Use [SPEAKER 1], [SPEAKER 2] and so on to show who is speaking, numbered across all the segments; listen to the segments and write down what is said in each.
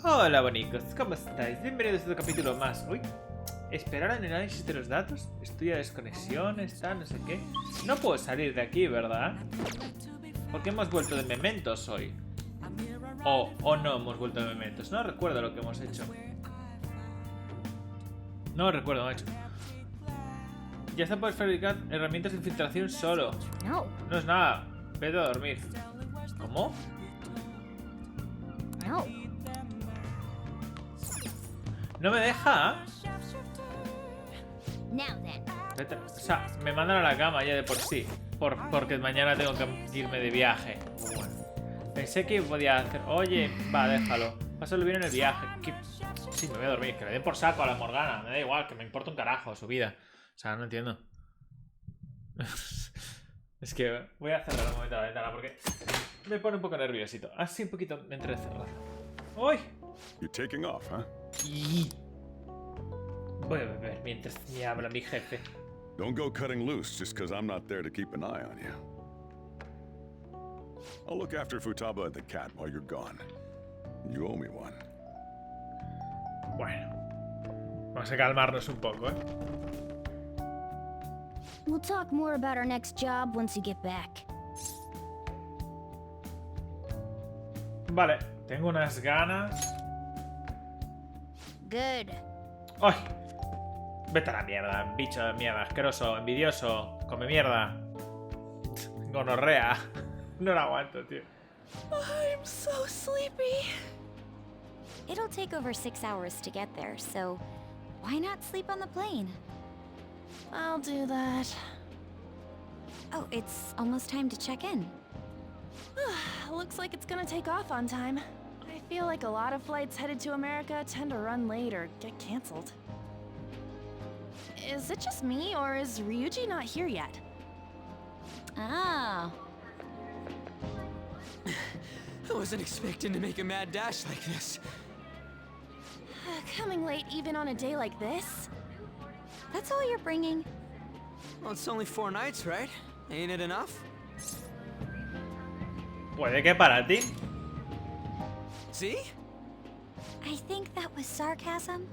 [SPEAKER 1] Hola bonicos, ¿cómo estáis? Bienvenidos a otro capítulo más. Uy, esperar en el análisis de los datos. Estudia desconexiones, tal, no sé qué. No puedo salir de aquí, ¿verdad? Porque hemos vuelto de Mementos hoy. O no hemos vuelto de Mementos. No recuerdo lo que hemos hecho. No recuerdo, macho. Ya está, puedes fabricar herramientas de infiltración solo. No es nada. Vete a dormir. ¿Cómo? No me deja. O sea, me mandan a la cama ya de por sí. Porque mañana tengo que irme de viaje. Bueno, pensé que podía hacer. Oye, va, déjalo. Pásalo bien en el viaje. Sí, me voy a dormir. Que le den por saco a la Morgana. Me da igual, que me importa un carajo su vida. O sea, no entiendo. Es que voy a cerrar un momento la ventana porque me pone un poco nerviosito. Así un poquito entrecerrada. ¡Uy!
[SPEAKER 2] You're taking off, huh?
[SPEAKER 1] Y voy a beber mientras me habla mi jefe.
[SPEAKER 2] Don't go cutting loose just because I'm not there to keep an eye on you. I'll look after Futaba and the cat while you're gone. You owe me one.
[SPEAKER 1] Bueno, vamos a calmarnos un poco, ¿eh?
[SPEAKER 3] We'll talk more about our next job once you get back.
[SPEAKER 1] Vale, tengo unas ganas.
[SPEAKER 3] Good.
[SPEAKER 1] ¡Ay! Vete a la mierda, bicho de mierda, asqueroso, envidioso, come mierda. Gonorrea. No lo aguanto, tío.
[SPEAKER 3] I'm so sleepy. It'll take over 6 hours to get there, so why not sleep on the plane?
[SPEAKER 4] I'll do that.
[SPEAKER 3] Oh, it's almost time to check in.
[SPEAKER 4] Looks like it's gonna take off on time. I feel like a lot of flights headed to America tend to run late or get canceled. Is it just me, or is Ryuji not here yet?
[SPEAKER 3] Oh.
[SPEAKER 5] I wasn't expecting to make a mad dash like this.
[SPEAKER 4] Coming late even on a day like this?
[SPEAKER 3] That's all you're bringing?
[SPEAKER 5] Well, it's only 4 nights, right? Ain't it enough?
[SPEAKER 1] Puede que para ti.
[SPEAKER 5] See?
[SPEAKER 3] I think that was sarcasm.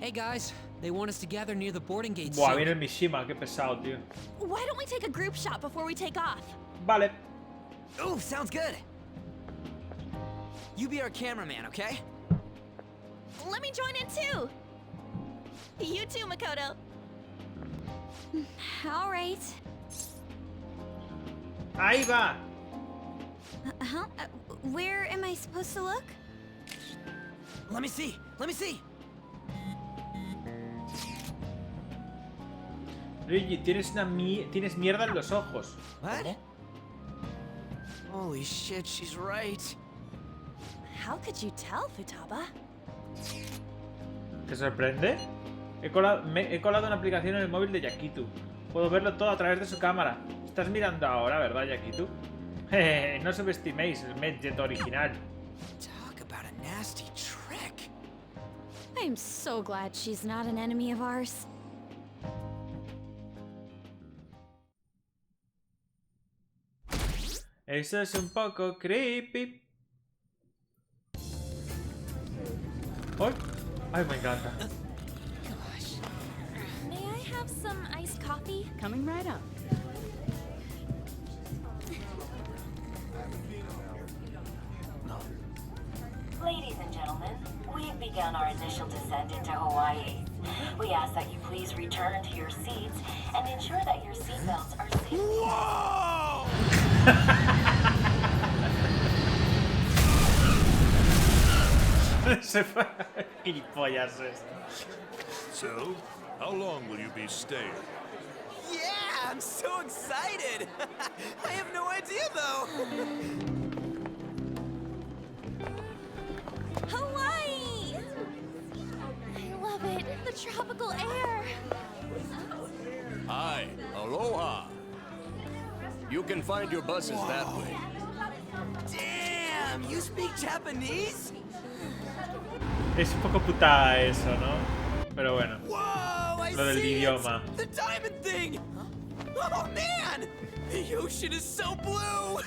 [SPEAKER 6] Hey guys, they want us to gather near the boarding gate
[SPEAKER 1] Buah,
[SPEAKER 6] soon.
[SPEAKER 1] viene el Mishima, qué pesado, tío.
[SPEAKER 4] Why don't we take a group shot before we take off?
[SPEAKER 1] Vale.
[SPEAKER 5] Oh, sounds good. You be our cameraman, okay?
[SPEAKER 4] Let me join in too. You too, Makoto.
[SPEAKER 3] All right.
[SPEAKER 1] Ahí va.
[SPEAKER 3] Huh? Where am I supposed to look?
[SPEAKER 5] Let me see. Let me see.
[SPEAKER 1] Luigi, tienes mierda en los ojos.
[SPEAKER 5] What?
[SPEAKER 1] ¿Cómo?
[SPEAKER 5] Holy shit, she's right.
[SPEAKER 4] How could you tell, Futaba?
[SPEAKER 1] ¿Te sorprende? He colado una aplicación en el móvil de Yakitu. Puedo verlo todo a través de su cámara. Estás mirando ahora, ¿verdad, Yakitu? Jeje, no subestiméis el Medjet original.
[SPEAKER 5] Talk about a nasty trick.
[SPEAKER 3] I'm so glad she's not an enemy of ours.
[SPEAKER 1] Eso es un poco creepy. ¡Ay! ¡Ay, me encanta!
[SPEAKER 4] May I have some iced coffee?
[SPEAKER 7] Coming right up.
[SPEAKER 8] Ladies and gentlemen, we've begun our initial descent into Hawaii. We ask that you please return to your seats and ensure that your seatbelts are safe.
[SPEAKER 5] Whoa!
[SPEAKER 1] Se fue. Gilipollas es.
[SPEAKER 9] So, how long will you be staying?
[SPEAKER 5] Yeah, I'm so excited. I have no idea though.
[SPEAKER 4] Hawaii! I love it. The tropical air.
[SPEAKER 9] Hi, aloha. You can find your buses that way.
[SPEAKER 5] Damn, you speak Japanese?
[SPEAKER 1] Es un poco putada eso, ¿no? Pero bueno.
[SPEAKER 5] Whoa, I
[SPEAKER 1] Lo del
[SPEAKER 5] see
[SPEAKER 1] idioma.
[SPEAKER 5] it. The diamond thing. Oh man, the ocean is so blue.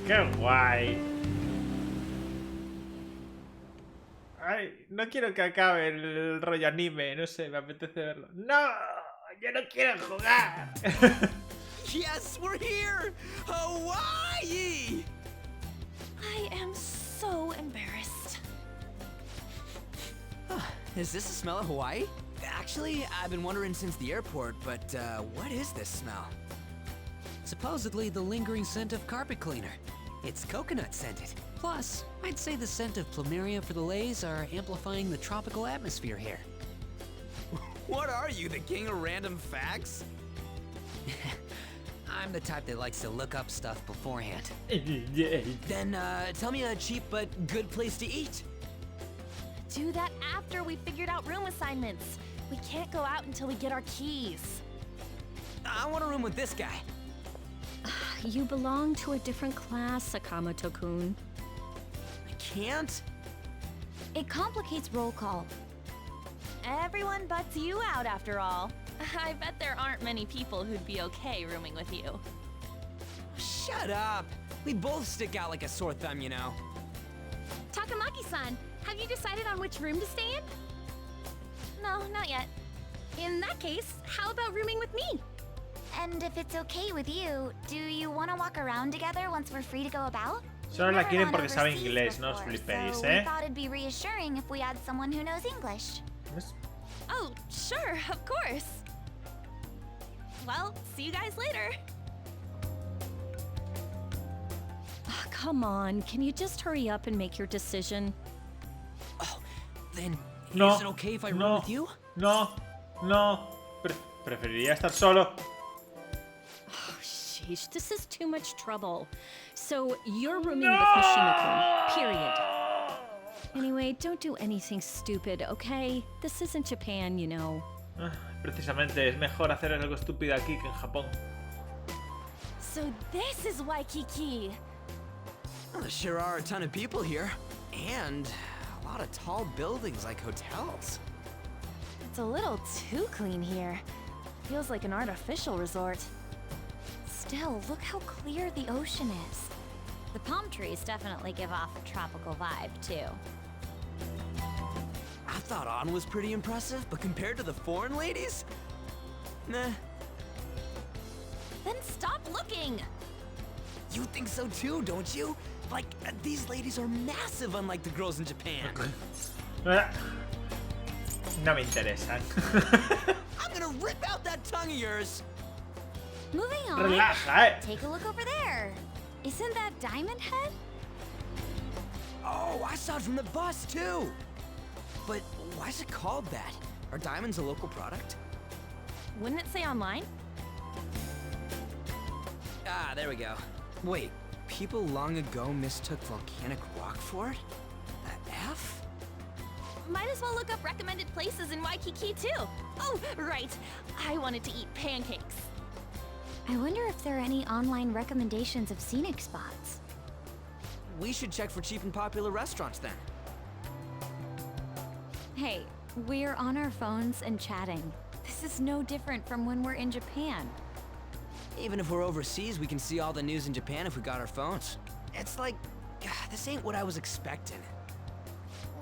[SPEAKER 1] ¡Qué guay! Ay, no quiero que acabe el rollo anime, no sé, me apetece verlo. ¡No! ¡Yo no quiero jugar!
[SPEAKER 5] Yes, we're here! Hawaii!
[SPEAKER 4] I am so embarrassed.
[SPEAKER 5] Is this the smell of Hawaii? Actually, I've been wondering since the airport, but what is this smell?
[SPEAKER 6] Supposedly the lingering scent of carpet cleaner. It's coconut scented. Plus, I'd say the scent of plumeria for the lays are amplifying the tropical atmosphere here.
[SPEAKER 5] What are you, the king of random facts?
[SPEAKER 6] I'm the type that likes to look up stuff beforehand.
[SPEAKER 5] Then tell me a cheap but good place to eat.
[SPEAKER 4] Do that after we figured out room assignments. We can't go out until we get our keys.
[SPEAKER 5] I want a room with this guy.
[SPEAKER 7] You belong to a different class, Sakamoto-kun.
[SPEAKER 5] I can't?
[SPEAKER 3] It complicates roll call.
[SPEAKER 4] Everyone butts you out after all. I bet there aren't many people who'd be okay rooming with you.
[SPEAKER 5] Shut up. We both stick out like a sore thumb, you know.
[SPEAKER 7] Takamaki-san, have you decided on which room to stay in?
[SPEAKER 4] No, not yet.
[SPEAKER 7] In that case, how about rooming with me?
[SPEAKER 3] And if it's okay with you, do you want to walk around together once we're free to go about?
[SPEAKER 1] Solo la
[SPEAKER 3] We've
[SPEAKER 1] quieren
[SPEAKER 3] never
[SPEAKER 1] porque
[SPEAKER 3] gone
[SPEAKER 1] sabe
[SPEAKER 3] overseas
[SPEAKER 1] inglés, no os
[SPEAKER 3] before,
[SPEAKER 1] flipéis,
[SPEAKER 3] so
[SPEAKER 1] ¿eh?
[SPEAKER 3] we thought it'd be reassuring if we had someone who knows English.
[SPEAKER 4] Oh, sure, of course. Well, see you guys later.
[SPEAKER 7] Come on, can you just hurry up and make your decision?
[SPEAKER 6] Oh, then
[SPEAKER 1] No,
[SPEAKER 6] is it okay if I room
[SPEAKER 1] no,
[SPEAKER 6] with you?
[SPEAKER 1] no, no. Preferiría estar solo.
[SPEAKER 7] Oh, sheesh, this is too much trouble. So, you're rooming with Mishima-kun, period. Anyway, don't do anything stupid, okay? This isn't Japan, you know.
[SPEAKER 1] Precisamente, es mejor hacer algo estúpido aquí que en Japón.
[SPEAKER 4] So this is Waikiki.
[SPEAKER 5] Well, there sure are a ton of people here. And a lot of tall buildings like hotels.
[SPEAKER 4] It's a little too clean here. Feels like an artificial resort.
[SPEAKER 3] Still, look how clear the ocean is. The palm trees definitely give off a tropical vibe, too.
[SPEAKER 5] I thought An was pretty impressive, but compared to the foreign ladies? Nah.
[SPEAKER 4] Then stop looking!
[SPEAKER 5] You think so too, don't you? Like, these ladies are massive unlike the girls in Japan.
[SPEAKER 1] No me interesan.
[SPEAKER 5] I'm gonna rip out that tongue of yours!
[SPEAKER 3] Moving on.
[SPEAKER 1] Relaja, eh.
[SPEAKER 3] Take a look over there. Isn't that Diamond Head?
[SPEAKER 5] Oh, I saw it from the bus too! But why is it called that? Are diamonds a local product?
[SPEAKER 4] Wouldn't it say online?
[SPEAKER 5] Ah, there we go. Wait, people long ago mistook volcanic rock for it? The F?
[SPEAKER 4] Might as well look up recommended places in Waikiki too. Oh, right. I wanted to eat pancakes.
[SPEAKER 3] I wonder if there are any online recommendations of scenic spots.
[SPEAKER 5] We should check for cheap and popular restaurants then.
[SPEAKER 3] Hey, we're on our phones and chatting. This is no different from when we're in Japan.
[SPEAKER 5] Even if we're overseas, we can see all the news in Japan if we got our phones. It's like, this ain't what I was expecting.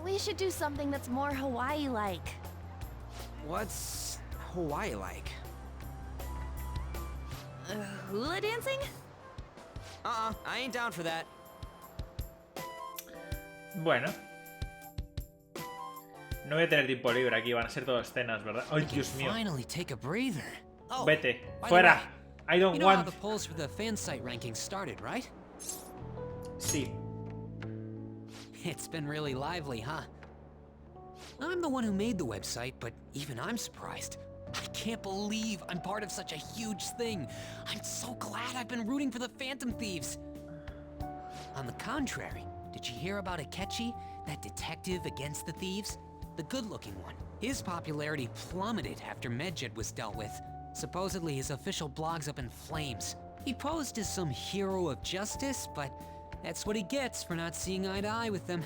[SPEAKER 4] We should do something that's more Hawaii-like.
[SPEAKER 5] What's Hawaii like?
[SPEAKER 4] Hula dancing?
[SPEAKER 5] I ain't down for that.
[SPEAKER 1] Bueno. No voy a tener tiempo libre aquí, van a ser todas escenas, ¿verdad? Ay, Dios mío.
[SPEAKER 6] Finally take a breather. Oh,
[SPEAKER 1] Vete,
[SPEAKER 6] by the
[SPEAKER 1] fuera.
[SPEAKER 6] way,
[SPEAKER 1] I don't
[SPEAKER 6] you know how
[SPEAKER 1] want.
[SPEAKER 6] the polls for the fan site rankings started, right?
[SPEAKER 1] Sí.
[SPEAKER 6] It's been really lively, huh? I'm the one who made the website, but even I'm surprised. I can't believe I'm part of such a huge thing. I'm so glad I've been rooting for the Phantom Thieves. On the contrary, did you hear about Akechi, that detective against the thieves? The good-looking one. His popularity plummeted after Medjed was dealt with. Supposedly his official blog's up in flames. He posed as some hero of justice, but that's what he gets for not seeing eye to eye with them.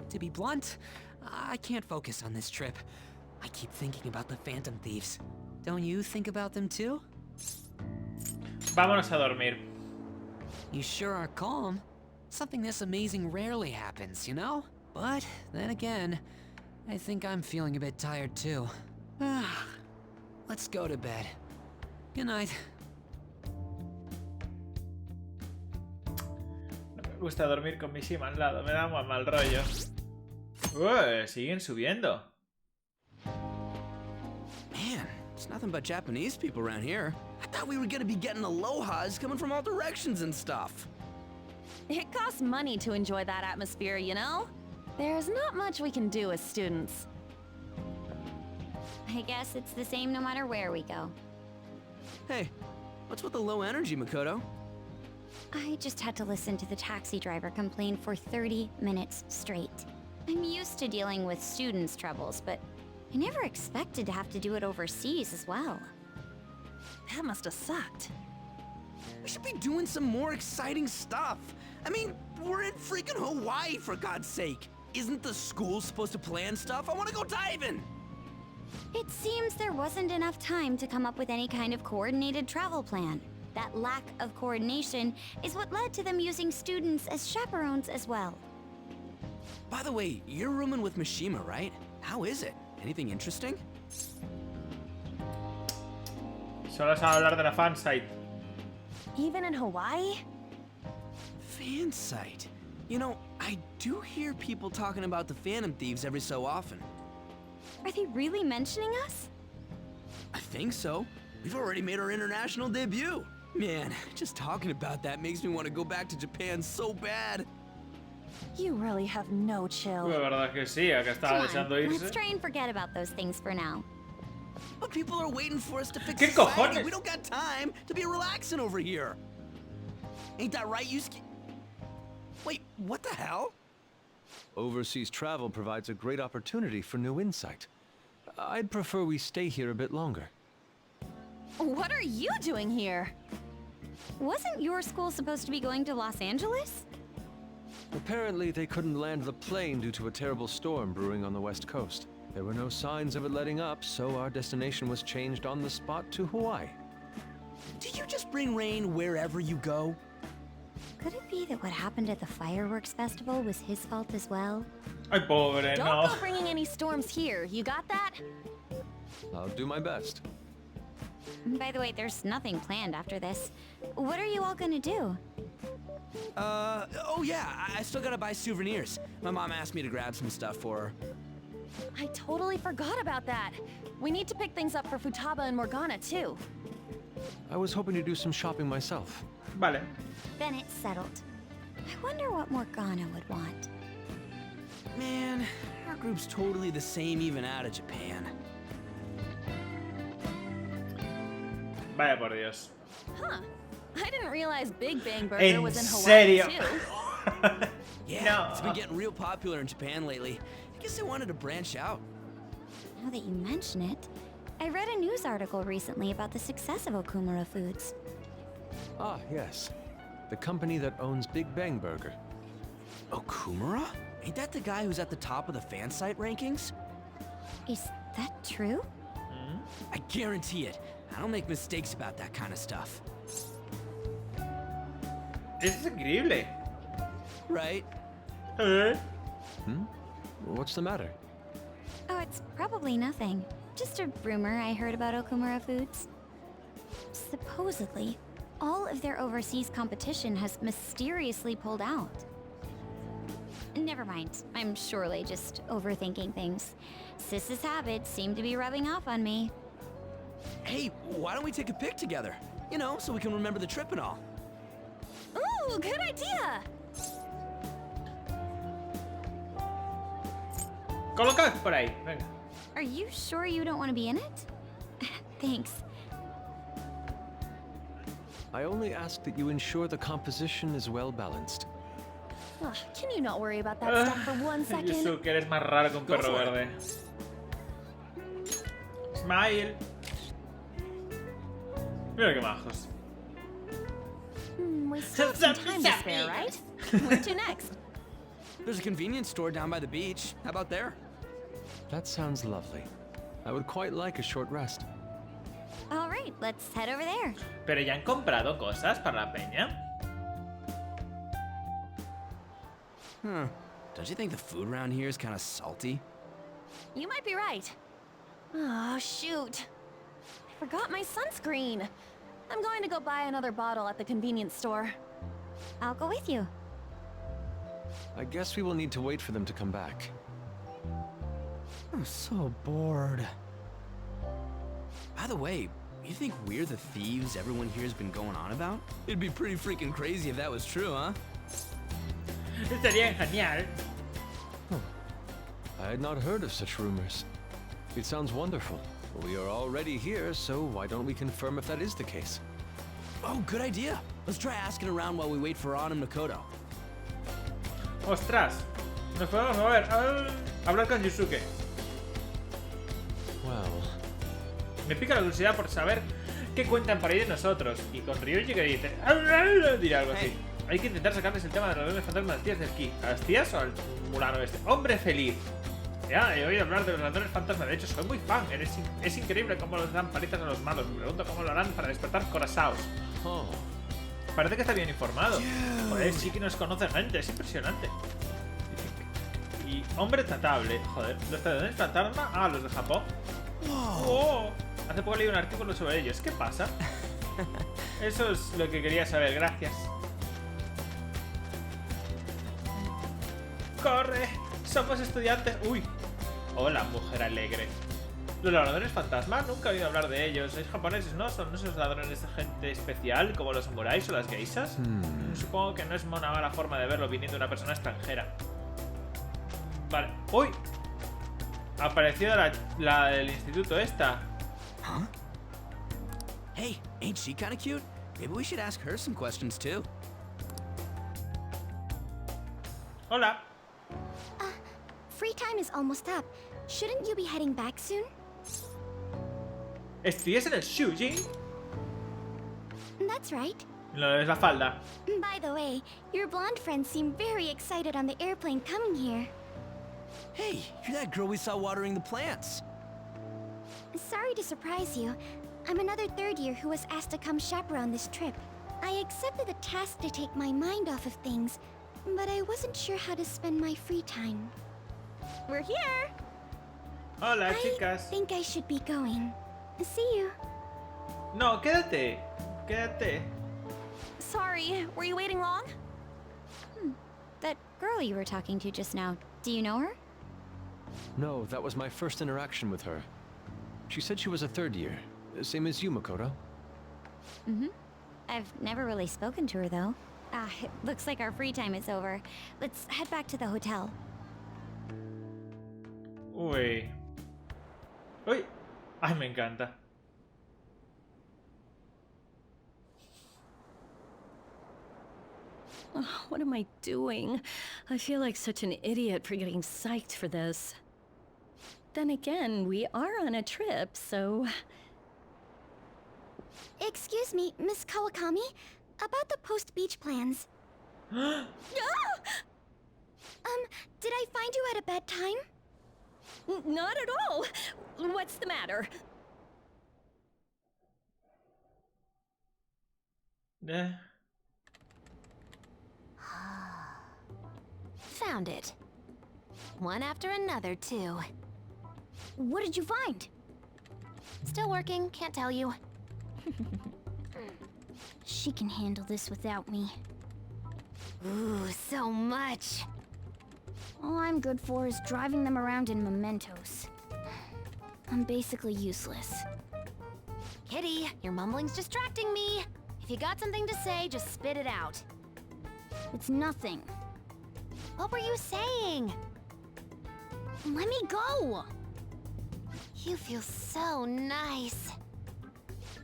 [SPEAKER 6] To be blunt, I can't focus on this trip. I keep thinking about the Phantom Thieves. Don't you think about them too?
[SPEAKER 1] Vámonos a dormir.
[SPEAKER 6] You sure are calm. Something this amazing rarely happens, you know? But then again, I think I'm feeling a bit tired too. Let's go to bed. Good night.
[SPEAKER 1] Me gusta dormir con Mishima al lado, me da mal rollo. Siguen subiendo.
[SPEAKER 5] Man, it's nothing but Japanese people around here. I thought we were gonna be getting Alohas coming from all directions and stuff.
[SPEAKER 4] It costs money to enjoy that atmosphere, you know? There's not much we can do as students.
[SPEAKER 3] I guess it's the same no matter where we go.
[SPEAKER 5] Hey, what's with the low energy, Makoto?
[SPEAKER 3] I just had to listen to the taxi driver complain for 30 minutes straight. I'm used to dealing with students' troubles, but I never expected to have to do it overseas as well.
[SPEAKER 4] That must have sucked.
[SPEAKER 5] We should be doing some more exciting stuff. I mean, we're in freaking Hawaii, for God's sake. Isn't the school supposed to plan stuff? I want to go diving!
[SPEAKER 3] It seems there wasn't enough time to come up with any kind of coordinated travel plan. That lack of coordination is what led to them using students as chaperones as well.
[SPEAKER 5] By the way, you're rooming with Mishima, right? How is it? Anything interesting?
[SPEAKER 1] Solo se va a hablar de la fansite.
[SPEAKER 4] Even in Hawaii?
[SPEAKER 5] Fan site. You know, I do hear people talking about the Phantom Thieves every so often.
[SPEAKER 3] Are they really mentioning us?
[SPEAKER 5] I think so. We've already made our international debut. Man, just talking about that makes me want to go back to Japan so bad.
[SPEAKER 4] You really have no chill.
[SPEAKER 1] La verdad que sí, acá estaba
[SPEAKER 3] Come
[SPEAKER 1] deseando
[SPEAKER 3] on,
[SPEAKER 1] irse.
[SPEAKER 3] let's try and forget about those things for now.
[SPEAKER 5] But people are waiting for us to fix
[SPEAKER 1] ¿Qué
[SPEAKER 5] society.
[SPEAKER 1] cojones?
[SPEAKER 5] We don't got time to be relaxing over here. Ain't that right, Yusuke? Wait, what the hell?
[SPEAKER 10] Overseas travel provides a great opportunity for new insight. I'd prefer we stay here a bit longer.
[SPEAKER 4] What are you doing here?
[SPEAKER 3] Wasn't your school supposed to be going to Los Angeles?
[SPEAKER 10] Apparently, they couldn't land the plane due to a terrible storm brewing on the west coast. There were no signs of it letting up, so our destination was changed on the spot to Hawaii.
[SPEAKER 5] Do you just bring rain wherever you go?
[SPEAKER 3] Could it be that what happened at the fireworks festival was his fault as well?
[SPEAKER 1] Ay, pobre,
[SPEAKER 4] Don't
[SPEAKER 1] no.
[SPEAKER 4] go bringing any storms here, you got that?
[SPEAKER 10] I'll do my best.
[SPEAKER 3] By the way, there's nothing planned after this. What are you all gonna do?
[SPEAKER 5] Oh yeah, I still gotta buy souvenirs. My mom asked me to grab some stuff for her.
[SPEAKER 4] I totally forgot about that. We need to pick things up for Futaba and Morgana, too.
[SPEAKER 10] I was hoping to do some shopping myself.
[SPEAKER 1] Vale.
[SPEAKER 3] Then it's settled. I wonder what Morgana would want.
[SPEAKER 5] Man, our group's totally the same even out of Japan.
[SPEAKER 1] Vaya por Dios.
[SPEAKER 4] Huh. I didn't realize Big Bang Burger
[SPEAKER 1] ¿En
[SPEAKER 4] was in Hawaii,
[SPEAKER 1] serio?
[SPEAKER 4] too.
[SPEAKER 5] Yeah,
[SPEAKER 1] No.
[SPEAKER 5] it's been getting real popular in Japan lately. I guess I wanted to branch out.
[SPEAKER 3] Now that you mention it, I read a news article recently about the success of Okumura Foods.
[SPEAKER 10] Ah, yes. The company that owns Big Bang Burger.
[SPEAKER 5] Okumura? Ain't that the guy who's at the top of the fan site rankings?
[SPEAKER 3] Is that true?
[SPEAKER 5] I guarantee it. I don't make mistakes about that kind of stuff.
[SPEAKER 1] Es increíble.
[SPEAKER 5] Right?
[SPEAKER 10] What's the matter?
[SPEAKER 3] Oh, it's probably nothing. Just a rumor I heard about Okumura Foods. Supposedly, all of their overseas competition has mysteriously pulled out. Never mind, I'm surely just overthinking things. Sis's habits seem to be rubbing off on me.
[SPEAKER 5] Hey, why don't we take a pic together? You know, so we can remember the trip and all.
[SPEAKER 4] Ooh, good idea!
[SPEAKER 1] Colocad por ahí. Venga.
[SPEAKER 3] Are you sure you don't want to be in it? Thanks.
[SPEAKER 10] I only ask that you ensure the composition is well balanced.
[SPEAKER 4] Ugh, can you not worry about that stuff for 1 second?
[SPEAKER 1] Yusu, que eres más raro que un
[SPEAKER 5] Go
[SPEAKER 1] perro
[SPEAKER 5] for it.
[SPEAKER 1] verde. Smile. Mira qué majos.
[SPEAKER 4] We still have some time to spare, right? Where to next?
[SPEAKER 5] There's a convenience store down by the beach. How about there?
[SPEAKER 10] That sounds lovely. I would quite like a short rest.
[SPEAKER 3] All right, let's head over there.
[SPEAKER 1] Pero ya han comprado cosas para la peña.
[SPEAKER 5] Huh. Don't you think the food around here is kind of salty?
[SPEAKER 4] You might be right. Oh, shoot. I forgot my sunscreen. I'm going to go buy another bottle at the convenience store.
[SPEAKER 3] I'll go with you.
[SPEAKER 10] I guess we will need to wait for them to come back.
[SPEAKER 5] I'm so bored. By the way, you think we're the thieves everyone here's been going on about? It'd be pretty freaking crazy if that was true, huh?
[SPEAKER 1] Estaría genial.
[SPEAKER 10] I had not heard of such rumors. It sounds wonderful. We are already here, so why don't we confirm if that is the case?
[SPEAKER 5] Oh, good idea. Let's try asking around while we wait for An and Makoto.
[SPEAKER 1] Ostras. Nos podemos mover. Hablar con Yusuke.
[SPEAKER 10] Well,
[SPEAKER 1] Me pica la curiosidad por saber qué cuentan por ahí de nosotros. Y con Ryuji que dice... dirá algo así. Hay que intentar sacarles el tema de los ladrones fantasmas a las tías del esquí. ¿A las tías o al Murano este? ¡Hombre feliz! Ya, he oído hablar de los ladrones fantasmas. De hecho, soy muy fan. Es increíble cómo les dan palitas a los malos. Me pregunto cómo lo harán para despertar corazaos.
[SPEAKER 10] oh,
[SPEAKER 1] Parece que está bien informado. Joder, sí que nos conoce gente. Es impresionante. Y hombre tratable. Joder, ¿los ladrones fantasma? Ah, los de Japón. Oh, hace poco leí un artículo sobre ellos. ¿Qué pasa? Eso es lo que quería saber. Gracias. ¡Corre! ¡Somos estudiantes! ¡Uy! Hola, mujer alegre. Los ladrones fantasma, nunca he oído hablar de ellos. ¿Sois japoneses, no? ¿Son esos ladrones de gente especial como los samuráis o las geishas? Supongo que no es una mala forma de verlo viniendo de una persona extranjera. Vale. ¡Uy! Apareció la del instituto esta.
[SPEAKER 5] Huh? Hey, ain't she kind of cute? Maybe we should ask her some questions too.
[SPEAKER 1] Hola.
[SPEAKER 3] Free time is almost up. Shouldn't you be heading back soon?
[SPEAKER 1] ¿Estudias en el Shujin?
[SPEAKER 3] That's right.
[SPEAKER 1] No, es la falda.
[SPEAKER 3] By the way, your blonde friends seem very excited on the airplane coming here.
[SPEAKER 5] Hey, you're that girl we saw watering the plants.
[SPEAKER 3] Sorry to surprise you. I'm another third year who was asked to come chaperone this trip. I accepted the task to take my mind off of things, but I wasn't sure how to spend my free time.
[SPEAKER 4] We're here!
[SPEAKER 1] Hola,
[SPEAKER 3] I
[SPEAKER 1] chicas.
[SPEAKER 3] think I should be going. See you.
[SPEAKER 1] No, quédate. Quédate.
[SPEAKER 4] Sorry, were you waiting long?
[SPEAKER 3] That girl you were talking to just now, do you know her?
[SPEAKER 10] no, that was my first interaction with her. She said she was a third year, same as you, Makoto.
[SPEAKER 3] I've never really spoken to her, though. It looks like our free time is over. Let's head back to the hotel.
[SPEAKER 1] Uy. Uy. Ay, me encanta.
[SPEAKER 7] Oh, what am I doing? I feel like such an idiot for getting psyched for this. Then again, we are on a trip, so...
[SPEAKER 3] Excuse me, Miss Kawakami? About the post-beach plans. Did I find you at a bad time?
[SPEAKER 7] Not at all! What's the matter?
[SPEAKER 4] Found it. One after another, too.
[SPEAKER 3] What did you find?
[SPEAKER 4] Still working, can't tell you.
[SPEAKER 3] She can handle this without me.
[SPEAKER 4] Ooh, so much.
[SPEAKER 3] All I'm good for is driving them around in mementos. I'm basically useless.
[SPEAKER 4] Kitty, your mumbling's distracting me. If you got something to say, just spit it out.
[SPEAKER 3] It's nothing.
[SPEAKER 4] What were you saying?
[SPEAKER 3] Let me go!
[SPEAKER 4] You feel so nice.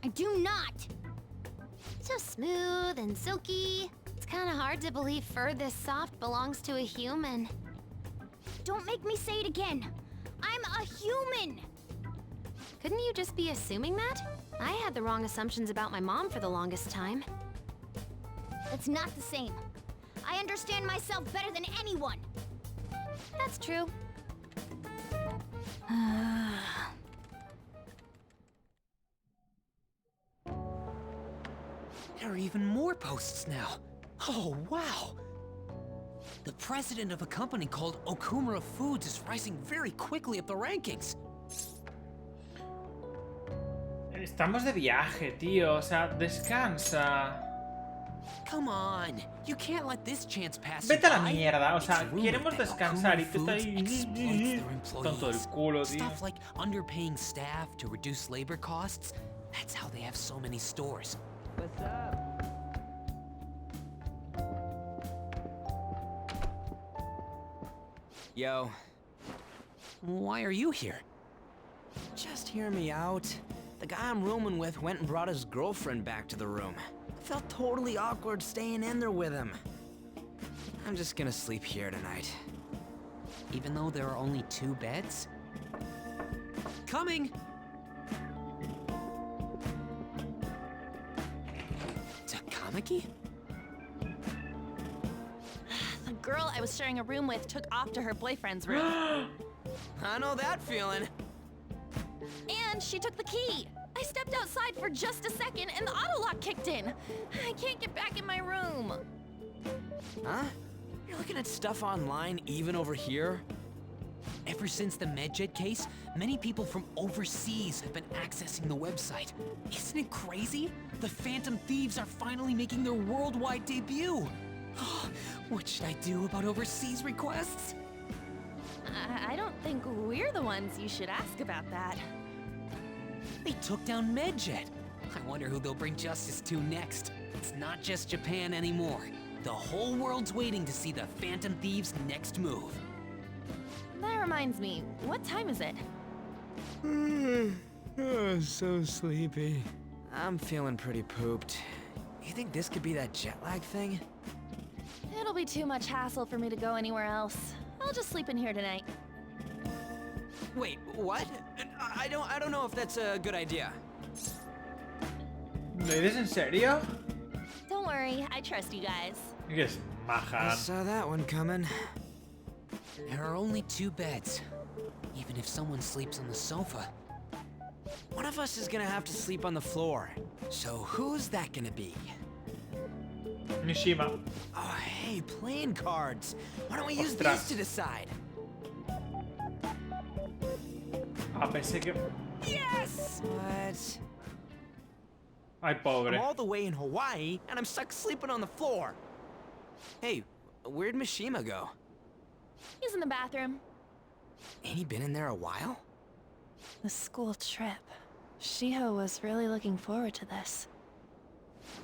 [SPEAKER 3] I do not!
[SPEAKER 4] So smooth and silky. It's kind of hard to believe fur this soft belongs to a human.
[SPEAKER 3] Don't make me say it again! I'm a human!
[SPEAKER 4] Couldn't you just be assuming that? I had the wrong assumptions about my mom for the longest time.
[SPEAKER 3] It's not the same. I understand myself better than anyone!
[SPEAKER 4] That's true.
[SPEAKER 5] There are even more posts now. Oh, wow.
[SPEAKER 6] The president of a company called Okumura Foods is rising very quickly up the rankings.
[SPEAKER 1] Estamos de viaje, tío. O sea, descansa.
[SPEAKER 6] Come on, you can't let this chance pass
[SPEAKER 1] Vete a la
[SPEAKER 6] you by.
[SPEAKER 1] mierda. O
[SPEAKER 6] It's
[SPEAKER 1] sea,
[SPEAKER 6] rumored
[SPEAKER 1] queremos
[SPEAKER 6] that
[SPEAKER 1] descansar y
[SPEAKER 6] Okumura
[SPEAKER 1] tú estás
[SPEAKER 6] Foods exploits
[SPEAKER 1] ahí.
[SPEAKER 6] their
[SPEAKER 1] Tonto del
[SPEAKER 6] employees.
[SPEAKER 1] culo, tío.
[SPEAKER 6] Stuff like underpaying staff to reduce labor costs. That's how they have so many stores.
[SPEAKER 5] What's up? Yo,
[SPEAKER 6] Why are you here?
[SPEAKER 5] just hear me out. The guy I'm rooming with went and brought his girlfriend back to the room. I felt totally awkward staying in there with him. I'm just gonna sleep here tonight.
[SPEAKER 6] Even though there are only 2 beds? Coming! Takamaki?
[SPEAKER 4] The girl I was sharing a room with took off to her boyfriend's room.
[SPEAKER 5] I know that feeling.
[SPEAKER 4] And she took the key. I stepped outside for just a second and the auto lock kicked in. I can't get back in my room.
[SPEAKER 5] Huh? You're looking at stuff online even over here?
[SPEAKER 6] Ever since the MedJet case, many people from overseas have been accessing the website. Isn't it crazy? The Phantom Thieves are finally making their worldwide debut. What should I do about overseas requests?
[SPEAKER 4] I don't think we're the ones you should ask about that.
[SPEAKER 6] They took down MedJet. I wonder who they'll bring justice to next. It's not just Japan anymore. The whole world's waiting to see the Phantom Thieves' next move.
[SPEAKER 4] That reminds me, what time is it?
[SPEAKER 5] Oh, so sleepy. I'm feeling pretty pooped. You think this could be that jet lag thing?
[SPEAKER 4] It'll be too much hassle for me to go anywhere else. I'll just sleep in here tonight.
[SPEAKER 5] Wait, what? I don't know if that's a good idea.
[SPEAKER 1] ¿Lo dices en serio?
[SPEAKER 4] Don't worry, I trust you guys.
[SPEAKER 1] Que es maja.
[SPEAKER 5] I saw that one coming.
[SPEAKER 6] There are only 2 beds. Even if someone sleeps on the sofa.
[SPEAKER 5] One of us is gonna have to sleep on the floor. So who's that gonna be?
[SPEAKER 1] Mishima.
[SPEAKER 5] Oh, hey, playing cards. Why don't we use
[SPEAKER 1] Ostras.
[SPEAKER 5] these to decide?
[SPEAKER 1] Ah, pensé que...
[SPEAKER 5] Yes! What?
[SPEAKER 1] Ay, pobre.
[SPEAKER 5] I'm all the way in Hawaii, and I'm stuck sleeping on the floor. Hey, where'd Mishima go?
[SPEAKER 4] He's in the bathroom.
[SPEAKER 5] Ain't he been in there a while?
[SPEAKER 4] The school trip. Shiho was really looking forward to this.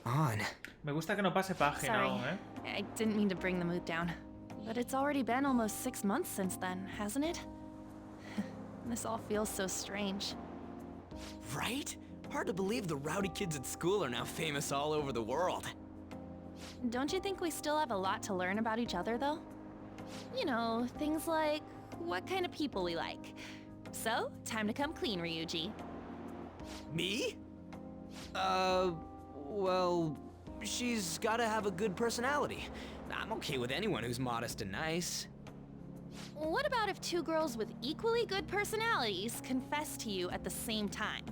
[SPEAKER 5] On.
[SPEAKER 1] Me gusta que no pase página
[SPEAKER 4] Sorry,
[SPEAKER 1] aún, ¿eh?
[SPEAKER 4] I didn't mean to bring the mood down. But it's already been almost 6 months since then, hasn't it? This all feels so strange.
[SPEAKER 5] Right? Hard to believe the rowdy kids at school are now famous all over the world.
[SPEAKER 4] Don't you think we still have a lot to learn about each other, though? You know, things like what kind of people we like. So, time to come clean, Ryuji.
[SPEAKER 5] Me? Well, she's gotta have a good personality. I'm okay with anyone who's modest and nice.
[SPEAKER 4] What about if 2 girls with equally good personalities confess to you at the same time?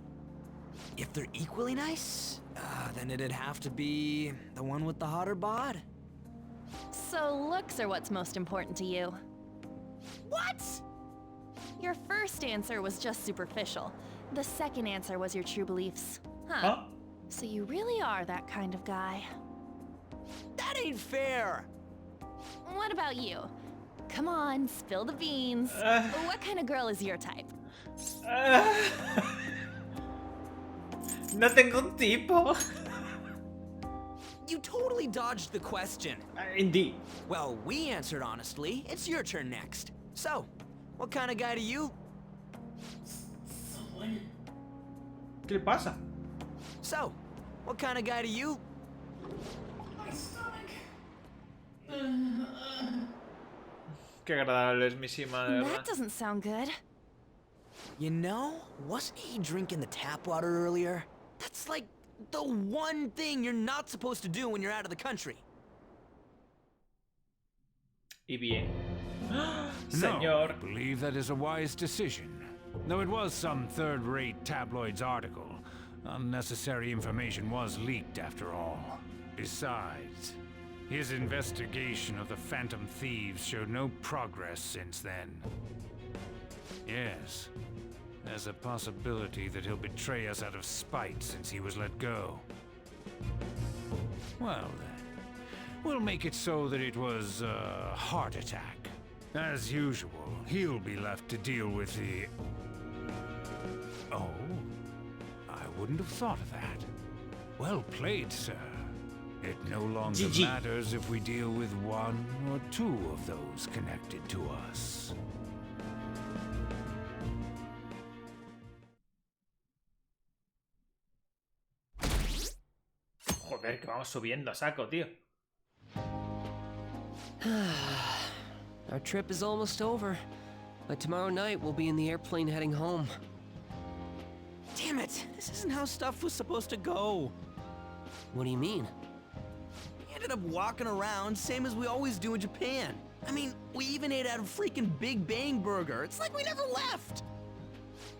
[SPEAKER 5] If they're equally nice, then it'd have to be the one with the hotter bod.
[SPEAKER 4] So looks are what's most important to you.
[SPEAKER 5] What?
[SPEAKER 4] Your first answer was just superficial. The second answer was your true beliefs. Huh.
[SPEAKER 1] Huh?
[SPEAKER 4] So you really are that kind of guy.
[SPEAKER 5] That ain't fair!
[SPEAKER 4] What about you? Come on, spill the beans. What kind of girl is your type?
[SPEAKER 1] No tengo un tipo.
[SPEAKER 5] You totally dodged the question.
[SPEAKER 1] Indeed.
[SPEAKER 5] Well, we answered honestly. It's your turn next. So, what kind of guy do you...
[SPEAKER 1] ¿Qué le pasa?
[SPEAKER 5] So, what kind of guy do you...
[SPEAKER 1] Qué agradable es Mishima, de
[SPEAKER 4] That
[SPEAKER 1] verdad.
[SPEAKER 4] doesn't sound good.
[SPEAKER 5] You know, wasn't he drinking the tap water earlier? That's like the one thing you're not supposed to do when you're out of the country.
[SPEAKER 1] Y bien.
[SPEAKER 11] No,
[SPEAKER 1] Señor.
[SPEAKER 11] I believe that is a wise decision. Though it was some third-rate tabloid's article, unnecessary information was leaked after all. Besides, His investigation of the Phantom Thieves showed no progress since then. Yes, there's a possibility that he'll betray us out of spite since he was let go. Well then, we'll make it so that it was a heart attack. As usual, he'll be left to deal with the... Oh, I wouldn't have thought of that. Well played, sir. It no longer
[SPEAKER 1] GG.
[SPEAKER 11] matters if we deal with one or two of those connected to us.
[SPEAKER 1] Joder, que vamos subiendo a saco, tío.
[SPEAKER 12] Our trip is almost over. By tomorrow night, we'll be in the airplane heading home.
[SPEAKER 5] Damn it! This isn't how stuff was supposed to go.
[SPEAKER 12] What do you mean?
[SPEAKER 5] We ended up walking around, same as we always do in Japan. I mean, we even ate at a freaking Big Bang Burger. It's like we never left!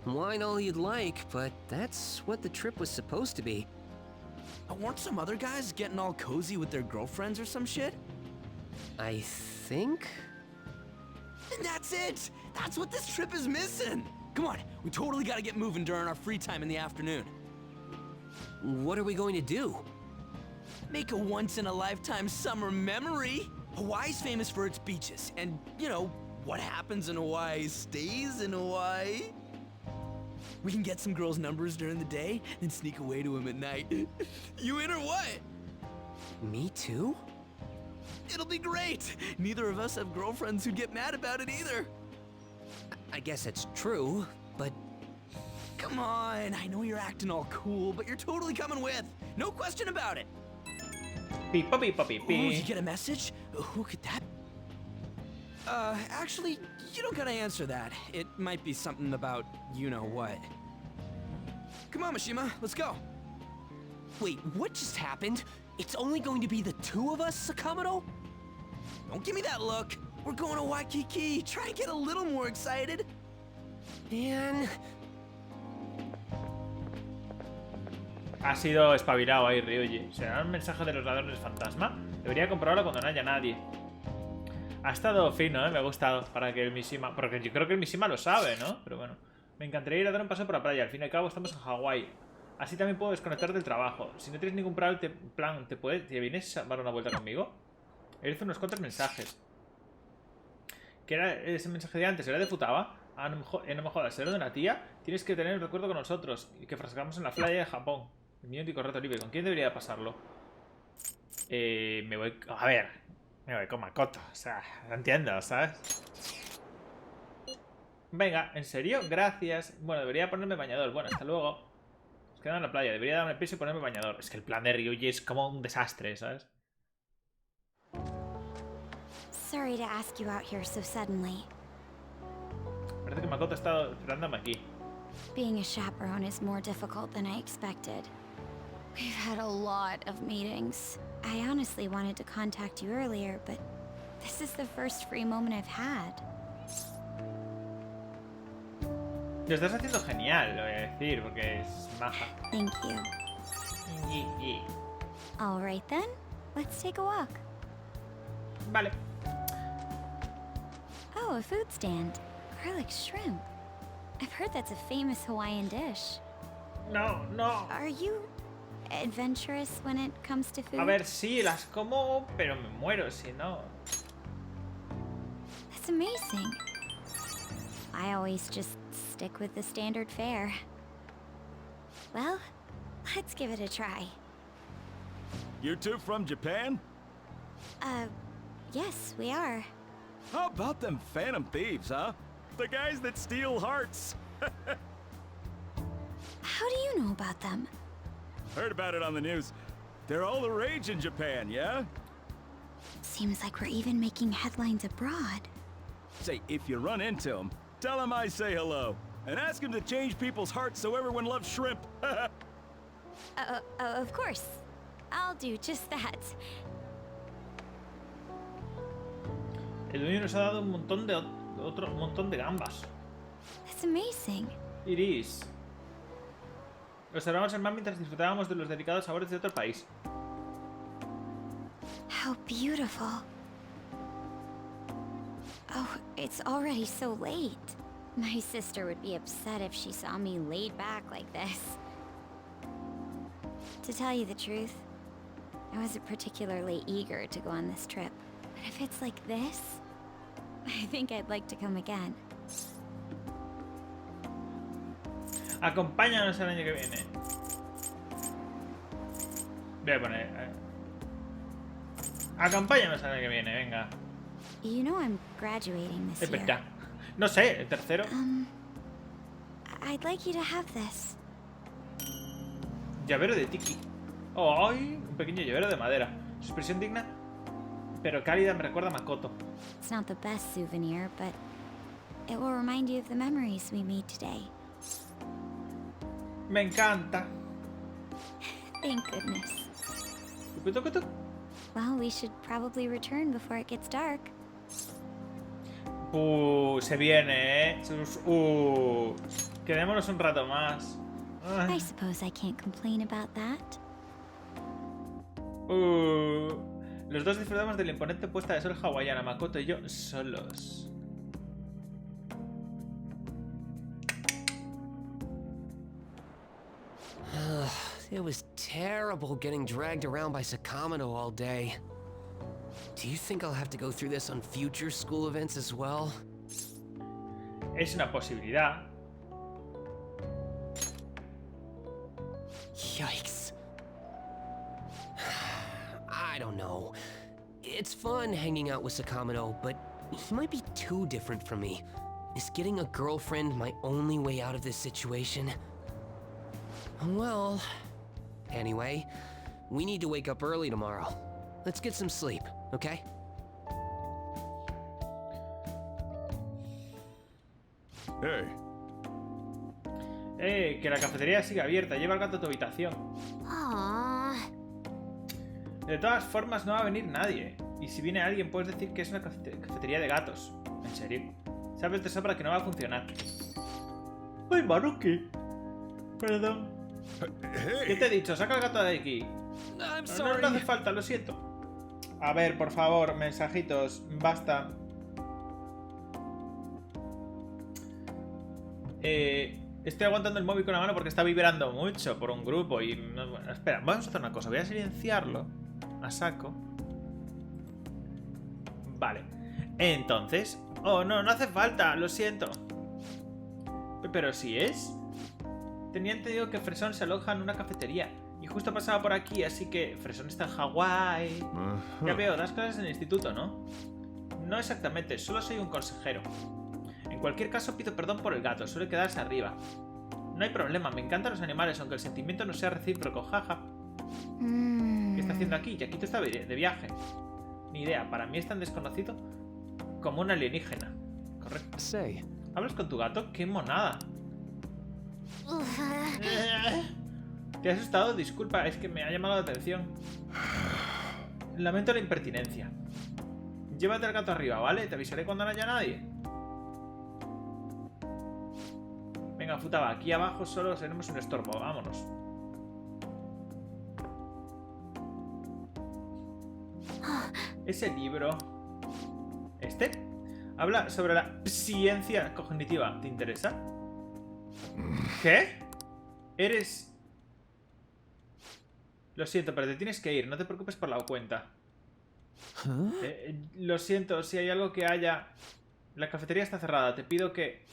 [SPEAKER 12] Wine all you'd like, but that's what the trip was supposed to be.
[SPEAKER 5] Weren't some other guys getting all cozy with their girlfriends or some shit?
[SPEAKER 12] I think?
[SPEAKER 5] And that's it! That's what this trip is missing! Come on, we totally gotta get moving during our free time in the afternoon.
[SPEAKER 12] What are we going to do?
[SPEAKER 5] Make a once-in-a-lifetime summer memory! Hawaii's famous for its beaches, and, you know, what happens in Hawaii stays in Hawaii. We can get some girls' numbers during the day, then sneak away to them at night. You in or what?
[SPEAKER 12] Me too?
[SPEAKER 5] It'll be great! Neither of us have girlfriends who'd get mad about it either.
[SPEAKER 12] I guess it's true, but...
[SPEAKER 5] Come on, I know you're acting all cool, but you're totally coming with. No question about it.
[SPEAKER 1] Beep, beep, beep, beep.
[SPEAKER 5] Oh, you get a message? Who could that? Actually, you don't gotta answer that. It might be something about you-know-what. Come on, Mishima, let's go.
[SPEAKER 12] Wait, what just happened? It's only going to be the two of us, Sakamoto?
[SPEAKER 5] Don't give me that look. We're going to Waikiki. Try and get a little more excited.
[SPEAKER 12] Man...
[SPEAKER 1] Ha sido espabilado ahí, Ryuji. ¿Será un mensaje de los ladrones fantasma? Debería comprobarlo cuando no haya nadie. Ha estado fino, ¿eh? Me ha gustado. Para que el Mishima... Porque yo creo que el Mishima lo sabe, ¿no? Pero bueno. Me encantaría ir a dar un paseo por la playa. Al fin y al cabo estamos en Hawái. Así también puedo desconectar del trabajo. Si no tienes ningún plan, ¿te vienes a dar una vuelta conmigo? He visto unos cuantos mensajes. ¿Qué era ese mensaje de antes? ¿Era de Futaba? Ah, no me jodas. ¿Era de una tía? Tienes que tener un recuerdo con nosotros. Y que frascamos en la playa de Japón. Mi único reto libre. ¿Con quién debería pasarlo? Me voy... A ver. Me voy con Makoto. O sea, no entiendo, ¿sabes? Venga, ¿en serio? Gracias. Bueno, debería ponerme bañador. Bueno, hasta luego. Nos quedan en la playa. Debería darme piso y ponerme bañador. Es que el plan de Ryuji es como un desastre, ¿sabes?
[SPEAKER 3] Sorry to ask you out here so suddenly.
[SPEAKER 1] Parece que Makoto ha estado esperándome aquí.
[SPEAKER 3] Being a chaperone is more difficult than I expected. We've had a lot of meetings. I honestly wanted to contact you earlier, but this is the first free moment I've had.
[SPEAKER 1] Lo estás haciendo genial, lo voy a decir, porque es maja.
[SPEAKER 3] Thank you. All right then, let's take a walk.
[SPEAKER 1] Vale.
[SPEAKER 3] Oh, a food stand. Garlic shrimp. I've heard that's a famous Hawaiian dish.
[SPEAKER 1] No, no.
[SPEAKER 3] Are you adventurous when it comes to food?
[SPEAKER 1] A ver, sí, las como, pero me muero si no.
[SPEAKER 3] That's amazing. I always just stick with the standard fare. Well, let's give it a try.
[SPEAKER 2] You two from Japan?
[SPEAKER 3] Yes, we are.
[SPEAKER 2] How about them Phantom Thieves, huh? The guys that steal hearts.
[SPEAKER 3] How do you know about them?
[SPEAKER 2] Heard about it on the news. They're all the rage in Japan, yeah?
[SPEAKER 3] Seems like we're even making headlines abroad.
[SPEAKER 2] Say, if you run into them, tell them I say hello. And ask them to change people's hearts so everyone loves shrimp.
[SPEAKER 3] Of course. I'll do just that.
[SPEAKER 1] El dueño nos ha dado un montón de gambas.
[SPEAKER 3] That's amazing.
[SPEAKER 1] It is. Observamos el mar mientras disfrutábamos de los delicados sabores de otro país.
[SPEAKER 3] How beautiful. Oh, it's already so late. My sister would be upset if she saw me laid back like this. To tell you the truth, I wasn't particularly eager to go on this trip. But if it's like this, I think I'd like to come again.
[SPEAKER 1] Acompáñanos el año que viene. Voy a poner... Acompáñanos el año que viene, venga.
[SPEAKER 3] You know I'm graduating this
[SPEAKER 1] Es
[SPEAKER 3] year.
[SPEAKER 1] verdad. No sé, el tercero.
[SPEAKER 3] I'd like you to have this.
[SPEAKER 1] Llavero de tiki. ¡Ay! Un pequeño llavero de madera. Su expresión digna, pero cálida, me recuerda a Makoto.
[SPEAKER 3] It's not the best souvenir, but it will remind you of the memories we made today.
[SPEAKER 1] Me encanta.
[SPEAKER 3] Thank goodness.
[SPEAKER 1] Tucu.
[SPEAKER 3] Well, we should probably return before it gets dark.
[SPEAKER 1] Se viene, ¿eh? Quedémonos un rato más.
[SPEAKER 3] I suppose I can't complain about that.
[SPEAKER 1] Los dos disfrutamos de la imponente puesta de sol hawaiana, Makoto y yo solos.
[SPEAKER 12] It was terrible getting dragged around by Sakamoto all day. Do you think I'll have to go through this on future school events as well?
[SPEAKER 1] Es una posibilidad.
[SPEAKER 12] Yikes. I don't know. It's fun hanging out with Sakamoto, but he might be too different from me. Is getting a girlfriend my only way out of this situation? Well, anyway, we need to wake up early tomorrow. Let's get some sleep, okay?
[SPEAKER 2] Hey.
[SPEAKER 1] Que la cafetería siga abierta. Lleva el gato a tu habitación. De todas formas, no va a venir nadie. Y si viene alguien, puedes decir que es una cafetería de gatos. ¿En serio? Sabes de sobra que no va a funcionar. ¡Ay, Maruki! Perdón. ¿Qué te he dicho? Saca el gato de aquí. No hace falta, lo siento. A ver, por favor, mensajitos. Basta. Estoy aguantando el móvil con la mano porque está vibrando mucho por un grupo y... Bueno, espera, vamos a hacer una cosa. Voy a silenciarlo a saco. Vale. Entonces... Oh, no, no hace falta, lo siento. Pero si es... Tenía entendido que Fresón se aloja en una cafetería. Y justo pasaba por aquí, así que Fresón está en Hawái. Ya veo, das clases en el instituto, ¿no? No exactamente, solo soy un consejero. En cualquier caso, pido perdón por el gato, suele quedarse arriba. No hay problema, me encantan los animales, aunque el sentimiento no sea recíproco, jaja. ¿Qué está haciendo aquí? Yaquito está de viaje. Ni idea, para mí es tan desconocido como un alienígena. Correcto. ¿Hablas con tu gato? ¡Qué monada! ¿Te has asustado? Disculpa, es que me ha llamado la atención. Lamento la impertinencia. Llévate al gato arriba, ¿vale? Te avisaré cuando no haya nadie. Venga, Futaba, aquí abajo solo seremos un estorbo. Vámonos. Ese libro... ¿Este? Habla sobre la ciencia cognitiva. ¿Te interesa? ¿Qué? Eres... Lo siento, pero te tienes que ir. No te preocupes por la cuenta. Lo siento, si hay algo que haya... La cafetería está cerrada. Te pido que...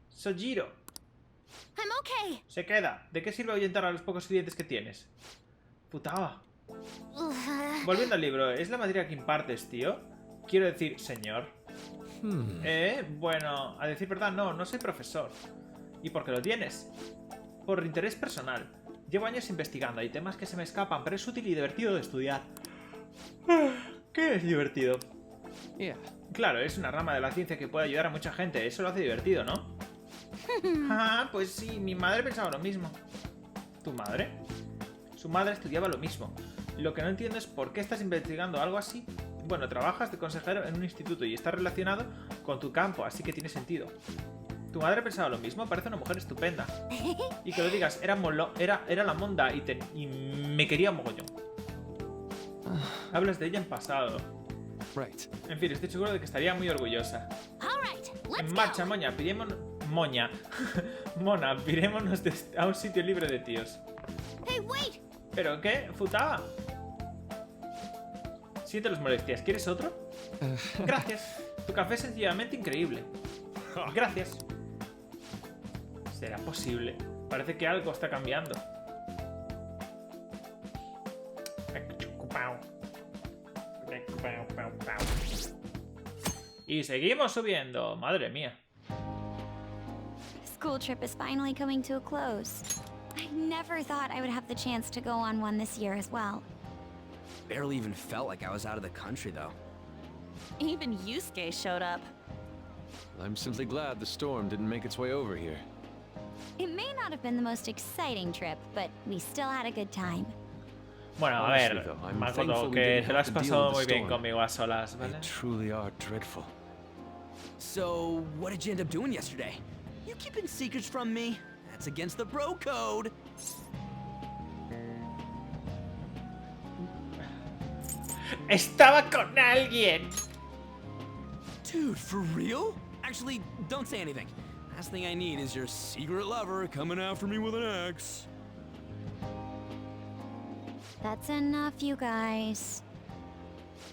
[SPEAKER 1] Sojiro. Se queda. ¿De qué sirve ahuyentar a los pocos clientes que tienes? Futaba. Volviendo al libro. ¿Es la materia que impartes, tío? Quiero decir, señor. Bueno, a decir verdad, no soy profesor. ¿Y por qué lo tienes? Por interés personal. Llevo años investigando, hay temas que se me escapan, pero es útil y divertido de estudiar. ¿Qué es divertido? Claro, es una rama de la ciencia que puede ayudar a mucha gente, eso lo hace divertido, ¿no? Pues sí, mi madre pensaba lo mismo. ¿Tu madre? Su madre estudiaba lo mismo. Lo que no entiendo es por qué estás investigando algo así. Bueno, trabajas de consejero en un instituto y está relacionado con tu campo, así que tiene sentido. ¿Tu madre pensaba lo mismo? Parece una mujer estupenda. Y que lo digas, era la monda y me quería mogollón. Hablas de ella en pasado.
[SPEAKER 10] Right.
[SPEAKER 1] En fin, estoy seguro de que estaría muy orgullosa.
[SPEAKER 3] All right, let's
[SPEAKER 1] En marcha,
[SPEAKER 3] go.
[SPEAKER 1] Moña, pirémonos... Moña. Mona, pirémonos a un sitio libre de tíos.
[SPEAKER 3] Hey, wait.
[SPEAKER 1] ¿Pero qué? ¿Futaba? Siente las molestias. ¿Quieres otro? Gracias. Tu café es sencillamente increíble. Gracias. ¿Será posible? Parece que algo está cambiando. Y seguimos subiendo. Madre mía.
[SPEAKER 3] School trip is finally coming to a close. I never thought I would have the chance to go on one this year as well.
[SPEAKER 5] Barely even felt like I was out of the country, though.
[SPEAKER 4] Even Yusuke showed up.
[SPEAKER 10] I'm simply glad the storm didn't make its way over here.
[SPEAKER 3] It may not have been the most exciting trip, but we still had a good time.
[SPEAKER 1] Bueno, a
[SPEAKER 10] Honestly,
[SPEAKER 1] ver,
[SPEAKER 10] though, I'm
[SPEAKER 1] Makoto,
[SPEAKER 10] thankful we
[SPEAKER 1] que
[SPEAKER 10] didn't
[SPEAKER 1] te lo
[SPEAKER 10] have
[SPEAKER 1] has
[SPEAKER 10] to deal
[SPEAKER 1] pasado
[SPEAKER 10] with
[SPEAKER 1] muy
[SPEAKER 10] the
[SPEAKER 1] bien
[SPEAKER 10] storm.
[SPEAKER 1] conmigo a solas,
[SPEAKER 10] They
[SPEAKER 1] ¿vale?
[SPEAKER 10] truly are dreadful.
[SPEAKER 5] So, what did you end up doing yesterday? You keeping secrets from me? That's against the bro code.
[SPEAKER 1] ¡Estaba con alguien!
[SPEAKER 5] Dude, for real? Actually, don't say anything. Last thing I need is your secret lover coming after me with an axe.
[SPEAKER 3] That's enough, you guys.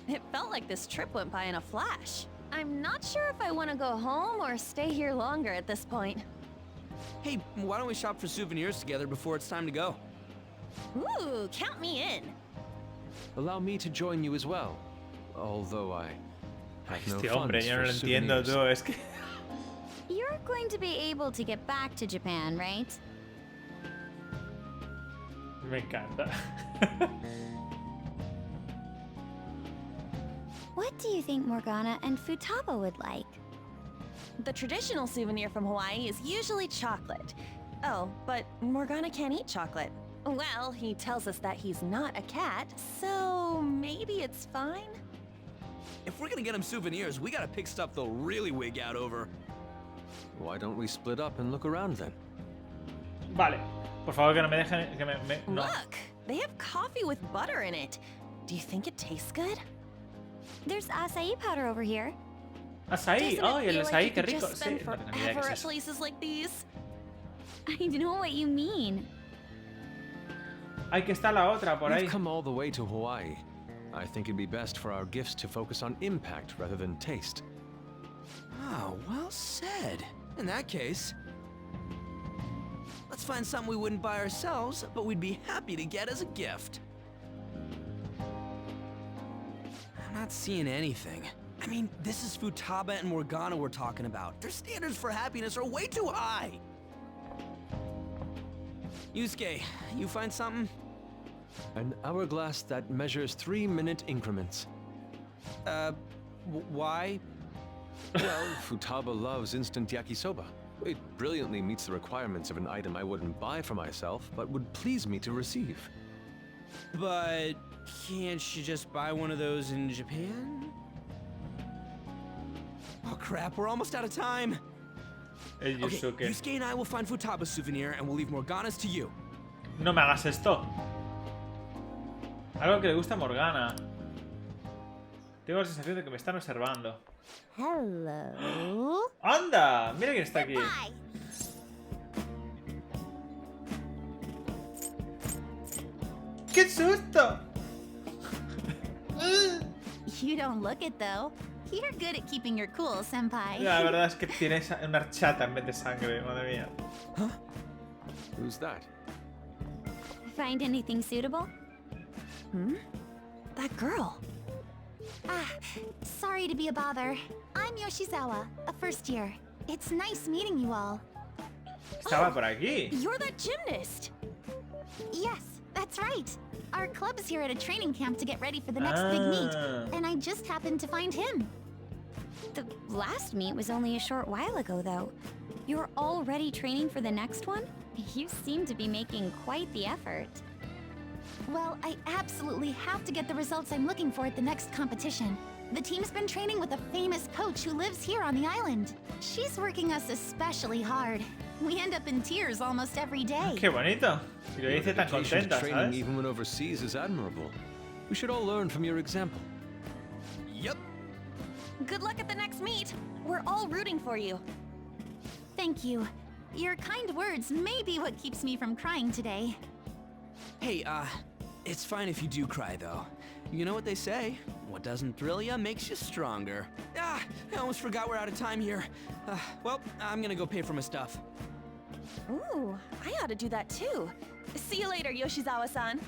[SPEAKER 4] It felt like this trip went by in a flash. I'm not sure if I want to go home or stay here longer at this point.
[SPEAKER 5] Hey, why don't we shop for souvenirs together before it's time to go?
[SPEAKER 4] Ooh, count me in.
[SPEAKER 10] Allow me to join you as well. Although I have no
[SPEAKER 1] Este hombre,
[SPEAKER 10] funds
[SPEAKER 1] yo no lo
[SPEAKER 10] for
[SPEAKER 1] entiendo,
[SPEAKER 10] souvenirs.
[SPEAKER 1] tú. Es que...
[SPEAKER 3] You're going to be able to get back to Japan, right?
[SPEAKER 1] Me encanta.
[SPEAKER 3] What do you think Morgana and Futaba would like?
[SPEAKER 4] The traditional souvenir from Hawaii is usually chocolate. Oh, but Morgana can't eat chocolate. Well, he tells us that he's not a cat, so maybe it's fine?
[SPEAKER 5] If we're gonna get him souvenirs, we gotta pick stuff they'll really wig out over.
[SPEAKER 10] Why don't we split up and look around then?
[SPEAKER 1] Vale. Por favor, que no me dejen... Que no.
[SPEAKER 4] Look! They have coffee with butter in it. Do you think it tastes good?
[SPEAKER 3] There's acai powder over here.
[SPEAKER 1] Azaí.
[SPEAKER 4] Doesn't
[SPEAKER 1] Oh,
[SPEAKER 4] it
[SPEAKER 1] y el
[SPEAKER 4] feel like
[SPEAKER 1] azaí,
[SPEAKER 4] you
[SPEAKER 1] qué
[SPEAKER 4] could
[SPEAKER 1] rico.
[SPEAKER 4] just spend
[SPEAKER 1] Sí, no tengo ni idea qué
[SPEAKER 4] forever
[SPEAKER 1] es
[SPEAKER 4] at
[SPEAKER 1] eso.
[SPEAKER 4] places like these?
[SPEAKER 3] I know what you mean.
[SPEAKER 1] Ay, que está la otra por ahí.
[SPEAKER 10] We've come all the way to Hawaii. I think it'd be best for our gifts to focus on impact rather than taste.
[SPEAKER 5] Oh, well said. In that case, let's find something we wouldn't buy ourselves, but we'd be happy to get as a gift. I'm not seeing anything. I mean, this is Futaba and Morgana we're talking about. Their standards for happiness are way too high. Yusuke, you find something?
[SPEAKER 10] An hourglass that measures 3-minute increments.
[SPEAKER 5] Why?
[SPEAKER 10] Well, Futaba loves instant yakisoba. It brilliantly meets the requirements of an item I wouldn't buy for myself, but would please me to receive.
[SPEAKER 5] But can't you just buy one of those in Japan? Oh crap, we're almost out of time.
[SPEAKER 1] El
[SPEAKER 5] Okay,
[SPEAKER 1] Yusuke.
[SPEAKER 5] Yusuke and I will find Futaba's souvenir and we'll leave Morgana's to you.
[SPEAKER 1] No me hagas esto. Algo que le gusta a Morgana. Tengo la sensación de que me están observando.
[SPEAKER 3] Hello.
[SPEAKER 1] ¡Anda! Mira quién está aquí.
[SPEAKER 3] Bye.
[SPEAKER 1] ¡Qué susto!
[SPEAKER 13] You don't look it though. You're good at keeping your cool, senpai.
[SPEAKER 1] La verdad es que tiene una horchata en vez de sangre, madre mía.
[SPEAKER 10] Who's that?
[SPEAKER 3] Find anything suitable?
[SPEAKER 4] Hmm? That girl.
[SPEAKER 13] Ah, sorry to be a bother. I'm Yoshizawa, a first year. It's nice meeting you all.
[SPEAKER 1] Estaba por aquí.
[SPEAKER 4] You're that gymnast.
[SPEAKER 13] Yes, that's right. Our club's here at a training camp to get ready for the next big meet, and I just happened to find him.
[SPEAKER 3] The last meet was only a short while ago, though. You're already training for the next one? You seem to be making quite the effort.
[SPEAKER 13] Well, I absolutely have to get the results I'm looking for at the next competition. The team's been training with a famous coach who lives here on the island. She's working us especially hard. We end up in tears almost every day.
[SPEAKER 1] Qué bonito. Y lo dice tan
[SPEAKER 10] Dedication to
[SPEAKER 1] contenta,
[SPEAKER 10] training
[SPEAKER 1] ¿sabes?
[SPEAKER 10] even when overseas is admirable. We should all learn from your example.
[SPEAKER 5] Yep.
[SPEAKER 4] Good luck at the next meet. We're all rooting for you.
[SPEAKER 13] Thank you. Your kind words may be what keeps me from crying today.
[SPEAKER 5] Hey, it's fine if you do cry, though. You know what they say? What doesn't thrill you makes you stronger. Ah, I almost forgot we're out of time here. Well, I'm gonna go pay for my stuff.
[SPEAKER 4] Ooh, I ought to do that too. See you later, Yoshizawa-san.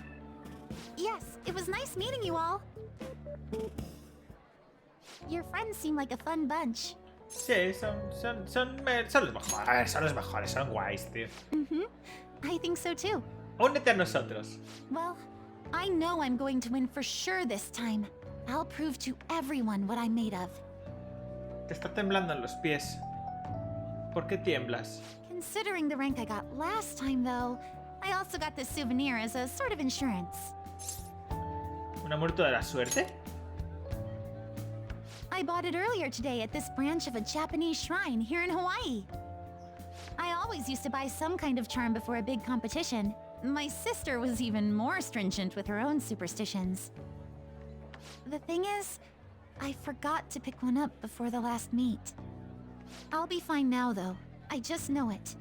[SPEAKER 13] Yes, it was nice meeting you all. Your friends seem like a fun bunch.
[SPEAKER 1] Sí, son los mejores, son guays, tío.
[SPEAKER 13] I think so too.
[SPEAKER 1] Únete a nosotros.
[SPEAKER 13] Well, I know I'm going to win for sure this time. I'll prove to everyone what I'm made of.
[SPEAKER 1] Te está temblando en los pies. ¿Por qué tiemblas?
[SPEAKER 13] Considering the rank I got last time, though, I also got this souvenir as a sort of insurance.
[SPEAKER 1] ¿Un amuleto de la suerte?
[SPEAKER 13] I bought it earlier today at this branch of a Japanese shrine here in Hawaii. I always used to buy some kind of charm before a big competition. My sister was even more stringent with her own superstitions. The thing is, I forgot to pick one up before the last meet. I'll be fine now, though. I just know it.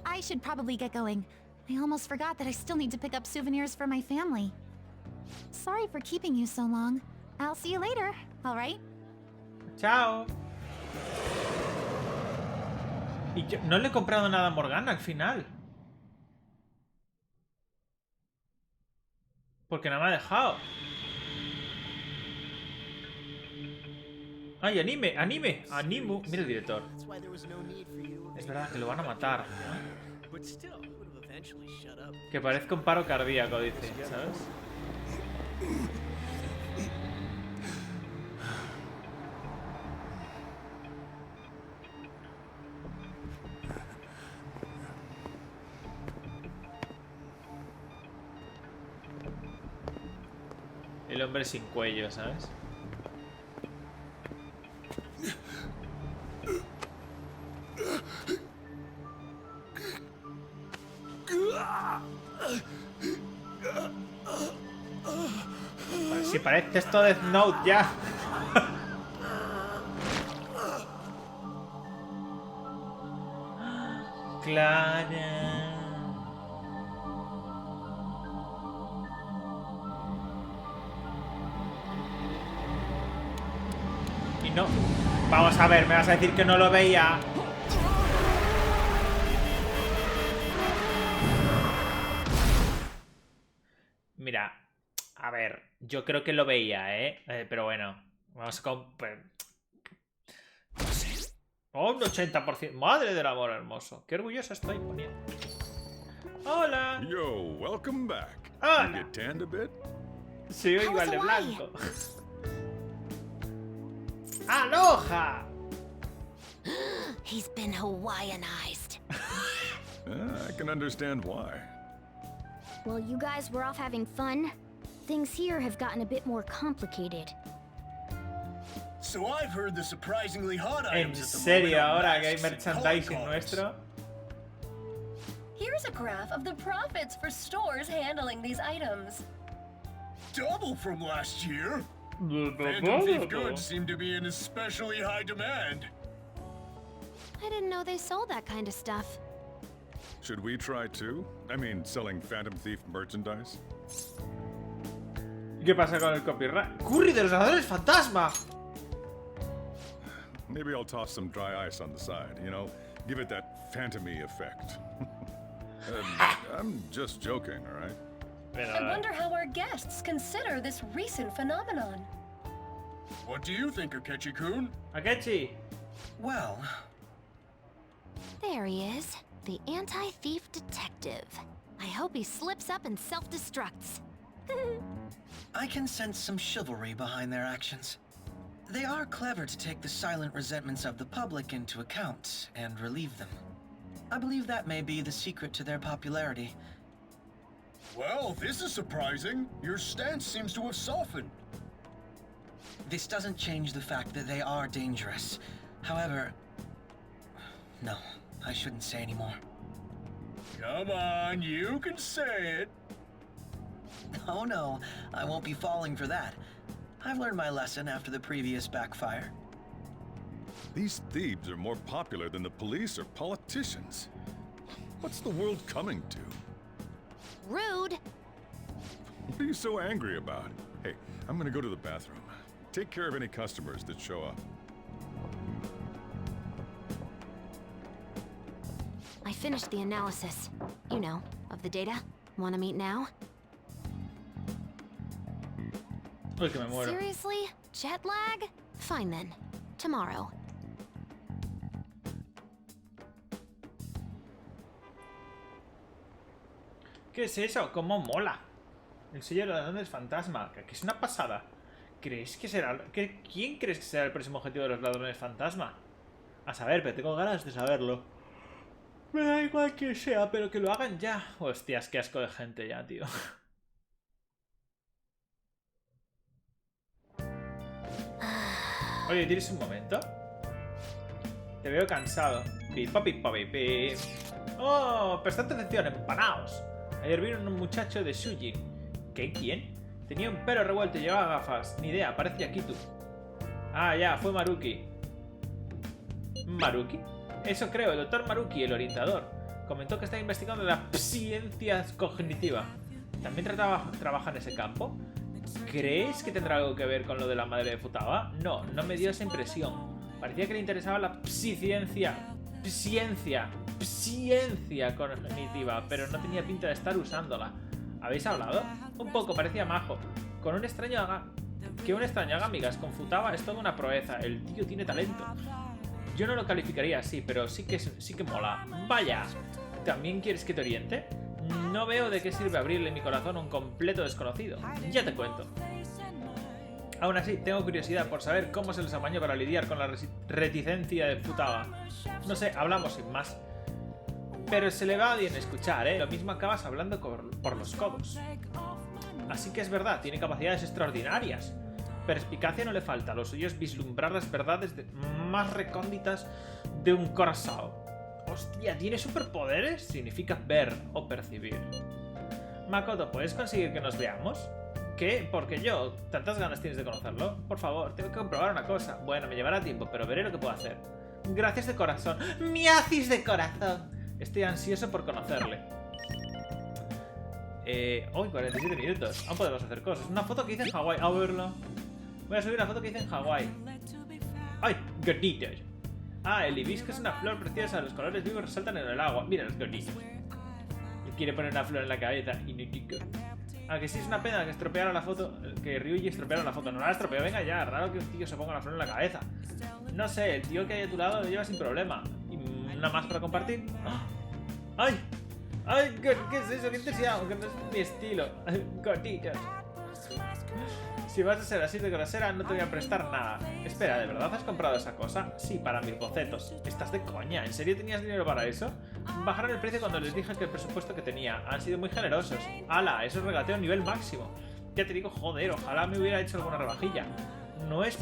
[SPEAKER 13] I should probably get going. I almost forgot that I still need to pick up souvenirs for my family. Sorry for keeping you so long. I'll see you later, alright?
[SPEAKER 1] Chao. Y yo no le he comprado nada a Morgana al final. Porque no me ha dejado. ¡Ay, anime! ¡Anime! ¡Animu! Mira el director. Es verdad que lo van a matar, ¿no? Que parezca un paro cardíaco, dice, ¿sabes? El hombre sin cuello, ¿sabes? Si parece esto de Death Note ya. Clara. Y no. Vamos a ver, me vas a decir que no lo veía. Mira, a ver, yo creo que lo veía, pero bueno, vamos a... No sé. Oh, un 80%. Madre del amor hermoso. Qué orgullosa estoy poniendo. Hola.
[SPEAKER 2] Yo, welcome back.
[SPEAKER 1] Hola.
[SPEAKER 2] You get tanned a bit?
[SPEAKER 1] Soy igual de blanco. Aloha.
[SPEAKER 13] He's been Hawaiianized.
[SPEAKER 2] I can understand why.
[SPEAKER 3] While you guys were off having fun, things here have gotten a bit more complicated.
[SPEAKER 9] So I've heard the surprisingly hot
[SPEAKER 1] ¿En
[SPEAKER 9] items at the
[SPEAKER 1] serio
[SPEAKER 9] moment are
[SPEAKER 1] ahora que hay
[SPEAKER 9] masks and
[SPEAKER 1] merchandising
[SPEAKER 9] calling
[SPEAKER 1] nuestro?
[SPEAKER 14] Here's a graph of the profits for stores handling these items.
[SPEAKER 9] Double from last year. Phantom Thief goods seem to be in especially high demand.
[SPEAKER 3] I didn't know they sold that kind of stuff.
[SPEAKER 2] Should we try too? I mean, selling Phantom Thief merchandise?
[SPEAKER 1] ¿Qué pasa con el copyright? ¡Curry de los ladrones fantasma!
[SPEAKER 2] Maybe I'll toss some dry ice on the side, you know? Give it that phantom-y effect. I'm just joking, alright?
[SPEAKER 14] I wonder how our guests consider this recent phenomenon.
[SPEAKER 9] What do you think, Akechi-kun?
[SPEAKER 1] Akechi!
[SPEAKER 12] Well...
[SPEAKER 3] There he is. The anti-thief detective. I hope he slips up and self-destructs.
[SPEAKER 12] I can sense some chivalry behind their actions. They are clever to take the silent resentments of the public into account and relieve them. I believe that may be the secret to their popularity.
[SPEAKER 9] Well, this is surprising. Your stance seems to have softened.
[SPEAKER 12] This doesn't change the fact that they are dangerous. However... No, I shouldn't say any more.
[SPEAKER 9] Come on, you can say it.
[SPEAKER 12] Oh no, I won't be falling for that. I've learned my lesson after the previous backfire.
[SPEAKER 2] These thieves are more popular than the police or politicians. What's the world coming to?
[SPEAKER 13] Rude.
[SPEAKER 2] What are you so angry about? Hey, I'm gonna go to the bathroom. Take care of any customers that show up.
[SPEAKER 15] I finished the analysis. You know, of the data. Wanna meet now?
[SPEAKER 1] Uy, que me muero.
[SPEAKER 15] Seriously? Jet lag? Fine then. Tomorrow.
[SPEAKER 1] ¿Qué es eso? ¿Cómo mola? El sello de los ladrones fantasma. Que es una pasada. ¿Crees que será... ¿Quién crees que será el próximo objetivo de los ladrones fantasma? A saber, pero tengo ganas de saberlo. Me da igual que sea, pero que lo hagan ya. Hostias, qué asco de gente ya, tío. Oye, ¿tienes un momento? Te veo cansado. Pipa, pipa, pipi. Oh, prestad atención, empanaos. Ayer vino un muchacho de Shuji. ¿Qué? ¿Quién? Tenía un pelo revuelto y llevaba gafas. Ni idea, parece Yakitu. Ah, ya, fue Maruki. ¿Maruki? Eso creo, el doctor Maruki, el orientador. Comentó que está investigando la ciencia cognitiva. ¿También trabaja en ese campo? ¿Crees que tendrá algo que ver con lo de la madre de Futaba? No, no me dio esa impresión. Parecía que le interesaba la ciencia cognitiva, pero no tenía pinta de estar usándola. ¿Habéis hablado? Un poco, parecía majo. Que un extraño haga amigas con Futaba es toda una proeza. El tío tiene talento. Yo no lo calificaría así, pero sí que mola. Vaya, ¿también quieres que te oriente? No veo de qué sirve abrirle mi corazón a un completo desconocido. Ya te cuento. Aún así, tengo curiosidad por saber cómo se les amañó para lidiar con la reticencia de Futaba. No sé, hablamos sin más. Pero se le va bien escuchar, ¿eh? Lo mismo acabas hablando por los codos. Así que es verdad, tiene capacidades extraordinarias. Perspicacia no le falta, lo suyo es vislumbrar las verdades más recónditas de un corazón. Hostia, ¿tiene superpoderes? Significa ver o percibir. Makoto, ¿puedes conseguir que nos veamos? ¿Qué? Porque yo, ¿tantas ganas tienes de conocerlo? Por favor, tengo que comprobar una cosa. Bueno, me llevará tiempo, pero veré lo que puedo hacer. Gracias de corazón. ¡Miacis de corazón! Estoy ansioso por conocerle. Hoy 47 minutos. Aún podemos hacer cosas. Una foto que hice en Hawái. A verlo. Voy a subir una foto que hice en Hawái. ¡Ay! Gorditos. Ah, el hibisco es una flor preciosa. Los colores vivos resaltan en el agua. Mira los gorditos. Le quiere poner una flor en la cabeza. Inutico. Aunque sí es una pena que estropeara la foto. Que Ryuji estropeara la foto. No la estropeó. Venga ya. Raro que un tío se ponga la flor en la cabeza. No sé. El tío que hay a tu lado lo lleva sin problema. ¿Y una más para compartir? ¡Ay! ¡Ay! ¿Qué es eso? ¿Qué entusiasmo? Que no es mi estilo. Gorditos. Si vas a ser así de grosera, no te voy a prestar nada. Espera, ¿de verdad has comprado esa cosa? Sí, para mis bocetos. ¿Estás de coña? ¿En serio tenías dinero para eso? Bajaron el precio cuando les dije que el presupuesto que tenía. Han sido muy generosos. ¡Hala! Eso es regateo a nivel máximo. Ya te digo, joder, ojalá me hubiera hecho alguna rebajilla. No es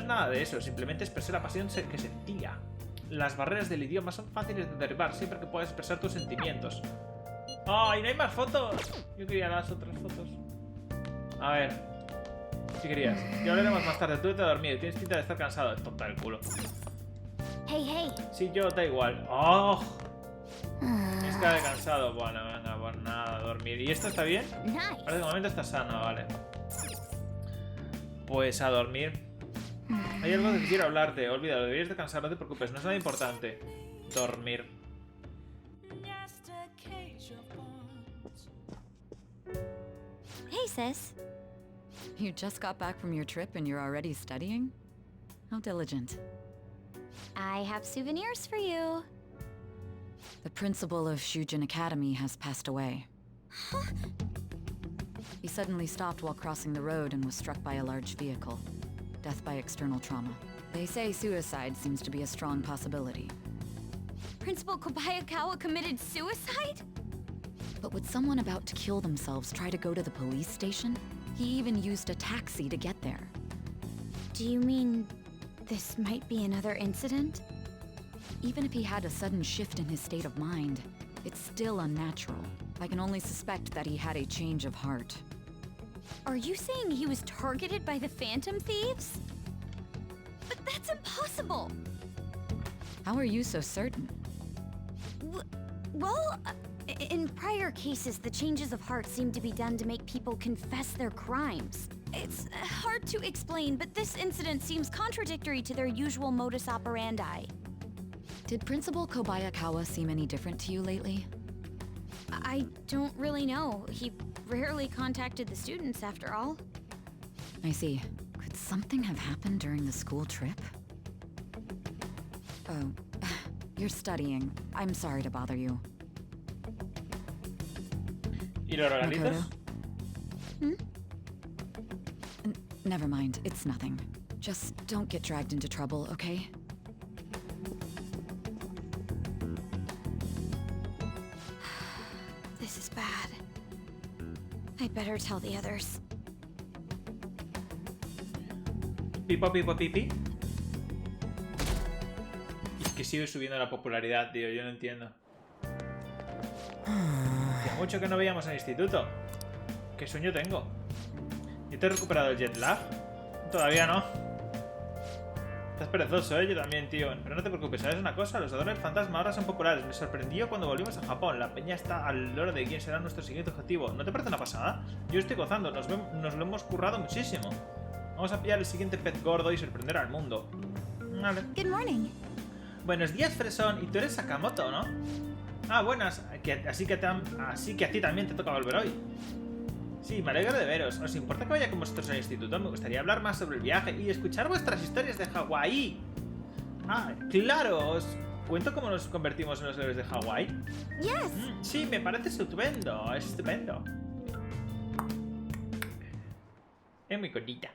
[SPEAKER 1] nada de eso, simplemente expresé la pasión que sentía. Las barreras del idioma son fáciles de derribar siempre que puedas expresar tus sentimientos. ¡Ay, no hay más fotos! Yo quería las otras fotos. A ver. Si querías. Ya hablaremos más tarde. Tú vete a dormir. Tienes pinta de estar cansado. Tonta del culo.
[SPEAKER 15] Hey, hey.
[SPEAKER 1] Sí, yo da igual. ¡Oh! Es que de cansado. Bueno, venga, pues nada, a dormir. ¿Y esto está bien? Ahora de momento está sano, vale. Pues a dormir. Hay algo que quiero hablarte. Olvídalo, deberías descansar, no te preocupes. No es nada importante. Dormir.
[SPEAKER 3] Hey, sis.
[SPEAKER 16] You just got back from your trip and you're already studying? How diligent.
[SPEAKER 3] I have souvenirs for you.
[SPEAKER 16] The principal of Shujin Academy has passed away. He suddenly stopped while crossing the road and was struck by a large vehicle. Death by external trauma. They say suicide seems to be a strong possibility.
[SPEAKER 3] Principal Kobayakawa committed suicide?
[SPEAKER 16] But would someone about to kill themselves try to go to the police station? He even used a taxi to get there.
[SPEAKER 3] Do you mean this might be another incident?
[SPEAKER 16] Even if he had a sudden shift in his state of mind, it's still unnatural. I can only suspect that he had a change of heart.
[SPEAKER 3] Are you saying he was targeted by the Phantom Thieves? But that's impossible!
[SPEAKER 16] How are you so certain?
[SPEAKER 3] Well, in prior cases, the changes of heart seem to be done to make people confess their crimes. It's hard to explain, but this incident seems contradictory to their usual modus operandi.
[SPEAKER 16] Did Principal Kobayakawa seem any different to you lately?
[SPEAKER 3] I don't really know. He rarely contacted the students, after all.
[SPEAKER 16] I see. Could something have happened during the school trip? Oh, you're studying. I'm sorry to bother you.
[SPEAKER 1] ¿Y los regalitos?
[SPEAKER 16] Never mind, it's nothing. Just don't get dragged into trouble, okay?
[SPEAKER 3] This is bad. I'd better tell the others.
[SPEAKER 1] Pipo, pipo, pipi. Y es que sigue subiendo la popularidad, tío. Yo no entiendo. Hace mucho que no veíamos en el instituto. ¿Qué sueño tengo? ¿Yo te he recuperado el jet lag? Todavía no. Estás perezoso, ¿eh? Yo también, tío. Pero no te preocupes, ¿sabes una cosa? Los ladrones fantasma ahora son populares. Me sorprendió cuando volvimos a Japón. La peña está al loro de quién será nuestro siguiente objetivo. ¿No te parece una pasada? Yo estoy gozando. Nos lo hemos currado muchísimo. Vamos a pillar el siguiente pez gordo y sorprender al mundo. Vale.
[SPEAKER 13] Good morning.
[SPEAKER 1] Buenos días, Fresón. Y tú eres Sakamoto, ¿no? Ah, buenas. Así que a ti también te toca volver hoy. Sí, me alegro de veros. ¿Os importa que vaya con vosotros al instituto? Me gustaría hablar más sobre el viaje y escuchar vuestras historias de Hawái. Ah, claro. ¿Os cuento cómo nos convertimos en los héroes de Hawái?
[SPEAKER 13] Yes.
[SPEAKER 1] Sí, me parece estupendo. Es estupendo. Es muy cortita.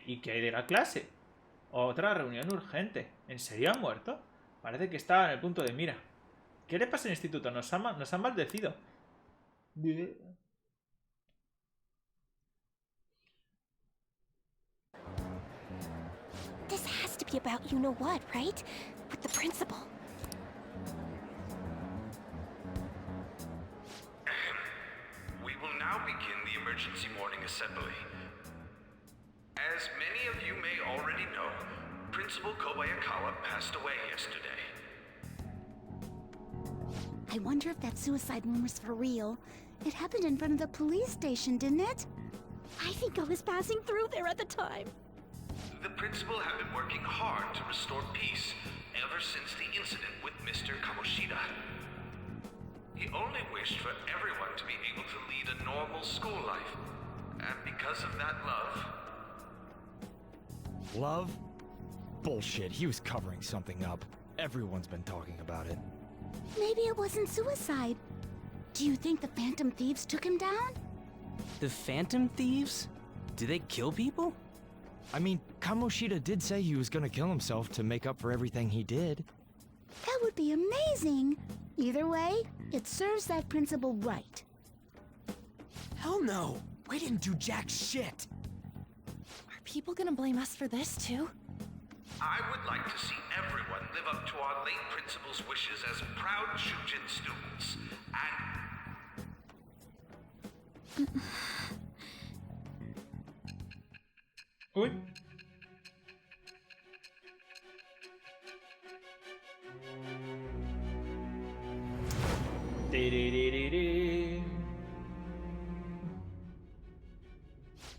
[SPEAKER 1] ¿Y qué hay de la clase? Otra reunión urgente. ¿En serio ha muerto? Parece que estaba en el punto de mira. ¿Qué le pasa en el instituto? Nos han maldecido.
[SPEAKER 14] This has to be about you-know-what, right? With the principal.
[SPEAKER 17] We will now begin the emergency morning assembly. As many of you may already know, Principal Kobayakawa passed away yesterday.
[SPEAKER 13] I wonder if that suicide rumor's for real. It happened in front of the police station, didn't it?
[SPEAKER 14] I think I was passing through there at the time.
[SPEAKER 17] The principal had been working hard to restore peace ever since the incident with Mr. Kamoshida. He only wished for everyone to be able to lead a normal school life. And because of that love...
[SPEAKER 18] Love? Bullshit, he was covering something up. Everyone's been talking about it.
[SPEAKER 13] Maybe it wasn't suicide. Do you think the Phantom Thieves took him down?
[SPEAKER 5] The Phantom Thieves? Do they kill people?
[SPEAKER 18] I mean, Kamoshida did say he was gonna kill himself to make up for everything he did.
[SPEAKER 13] That would be amazing. Either way, it serves that principal right.
[SPEAKER 18] Hell no! We didn't do jack shit!
[SPEAKER 4] Are people gonna blame us for this, too?
[SPEAKER 17] I would like to see everyone live up to our late principal's wishes as proud Shujin students, and...
[SPEAKER 1] Uy.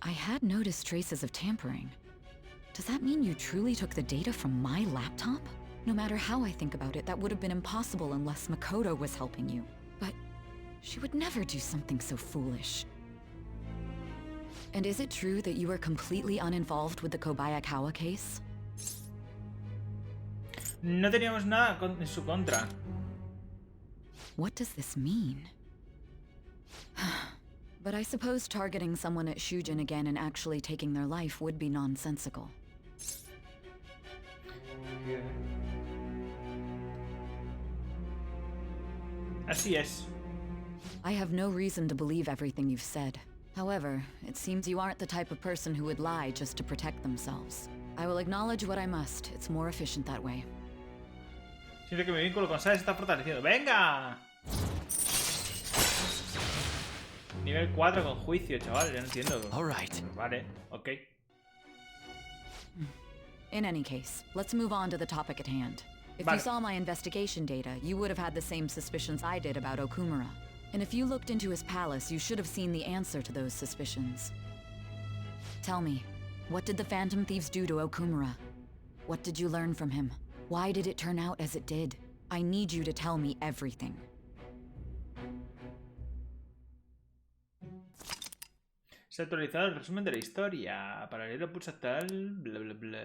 [SPEAKER 16] I had noticed traces of tampering. Does that mean you truly took the data from my laptop? No matter how I think about it, that would have been impossible unless Makoto was helping you. But she would never do something so foolish. And is it true that you were completely uninvolved with the Kobayakawa case?
[SPEAKER 1] No teníamos nada en su contra.
[SPEAKER 16] What does this mean? But I suppose targeting someone at Shujin again and actually taking their life would be nonsensical.
[SPEAKER 1] Así es.
[SPEAKER 16] I have no reason to believe everything you've said. However, it seems you aren't the type of person who would lie just to protect themselves. I will acknowledge what I must. It's more efficient that way.
[SPEAKER 1] Siento que mi vínculo con Sai se está fortaleciendo. ¡Venga! Nivel 4 con juicio, chaval. Ya no entiendo.
[SPEAKER 5] Alright.
[SPEAKER 1] Vale, ok.
[SPEAKER 16] In any case, let's move on to the topic at hand. If
[SPEAKER 1] Vale.
[SPEAKER 16] you saw my investigation data, you would have had the same suspicions I did about Okumura. And if you looked into his palace, you should have seen the answer to those suspicions. Tell me, what did the Phantom Thieves do to Okumura? What did you learn from him? Why did it turn out as it did? I need you to tell me everything.
[SPEAKER 1] Se ha actualizado el resumen de la historia. Para leerlo pulsa tal... Bla bla bla.